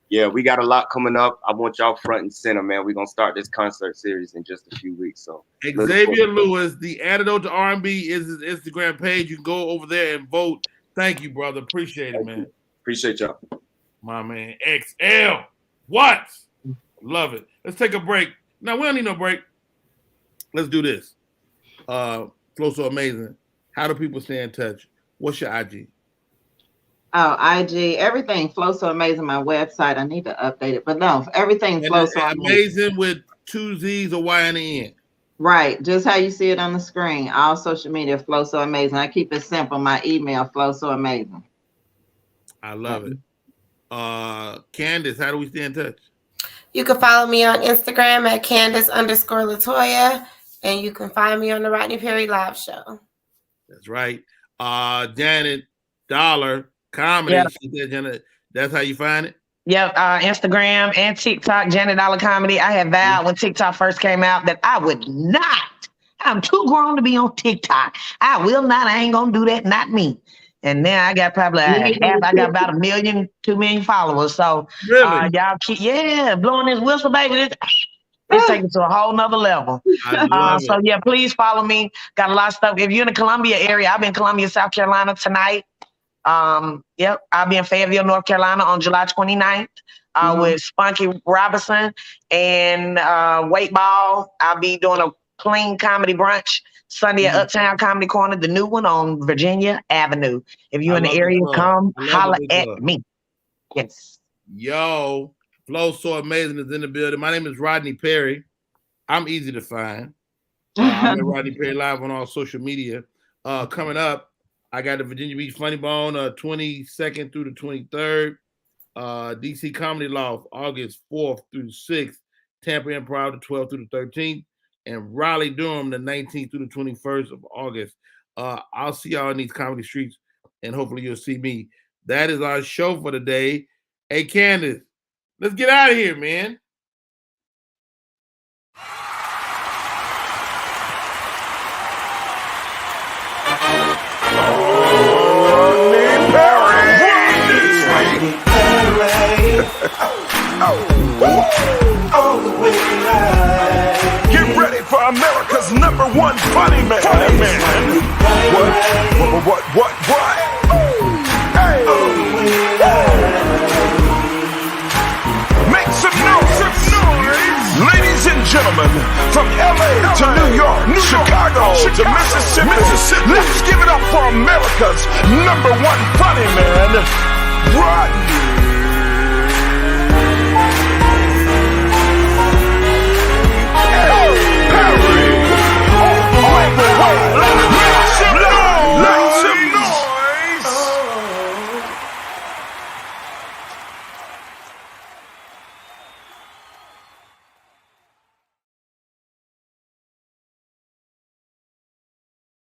Yeah, we got a lot coming up. I want y'all front and center, man. We're going to start this concert series in just a few weeks. So Xavier Lewis, the antidote to R&B, is his Instagram page. You can go over there and vote. Thank you, brother. Appreciate it, man. Appreciate y'all. My man, XL. What? Love it. Let's take a break. No, we don't need no break. Let's do this. Flow So Amazing. How do people stay in touch? What's your IG? Oh, IG. Everything Flow So Amazing. My website. I need to update it. But no, everything Flow So Amazing with 2 Z's or Y in the end. Right. Just how you see it on the screen. All social media Flow So Amazing. I keep it simple. My email Flow So Amazing. I love it. Candace, how do we stay in touch? You can follow me on Instagram at Candace_Latoya, and you can find me on the Rodney Perry Live Show. That's right. Janet Dollar Comedy. Yep. Janet, that's how you find it? Yep. Instagram and TikTok, Janet Dollar Comedy. I had vowed when TikTok first came out that I would not. I'm too grown to be on TikTok. I will not. I ain't gonna do that. Not me. And now I got probably I got about 1 million, 2 million followers. So Really? y'all keep blowing this whistle, baby. It's taking it to a whole nother level. I love So yeah, please follow me. Got a lot of stuff. If you're in the Columbia area, I'll be in Columbia, South Carolina tonight. I'll be in Fayetteville, North Carolina on July 29th with Spunky Robinson and Weight Ball. I'll be doing a clean comedy brunch Sunday at Uptown Comedy Corner, the new one on Virginia Avenue. If you're in the area, come holler at me. Yes. Yo, Flow So Amazing is in the building. My name is Rodney Perry. I'm easy to find. I'm at Rodney Perry Live on all social media. Coming up, I got the Virginia Beach Funny Bone 22nd through the 23rd. DC Comedy Loft, August 4th through the 6th. Tampa Improv, the 12th through the 13th. And Raleigh, Durham, the 19th through the 21st of August. I'll see y'all in these comedy streets, and hopefully you'll see me. That is our show for today. Hey, Candace, let's get out of here, man. Get ready for America's #1 funny man. What? Hey. Make some noise. Ladies and gentlemen, from LA to New York, Chicago to Mississippi, let's give it up for America's #1 funny man.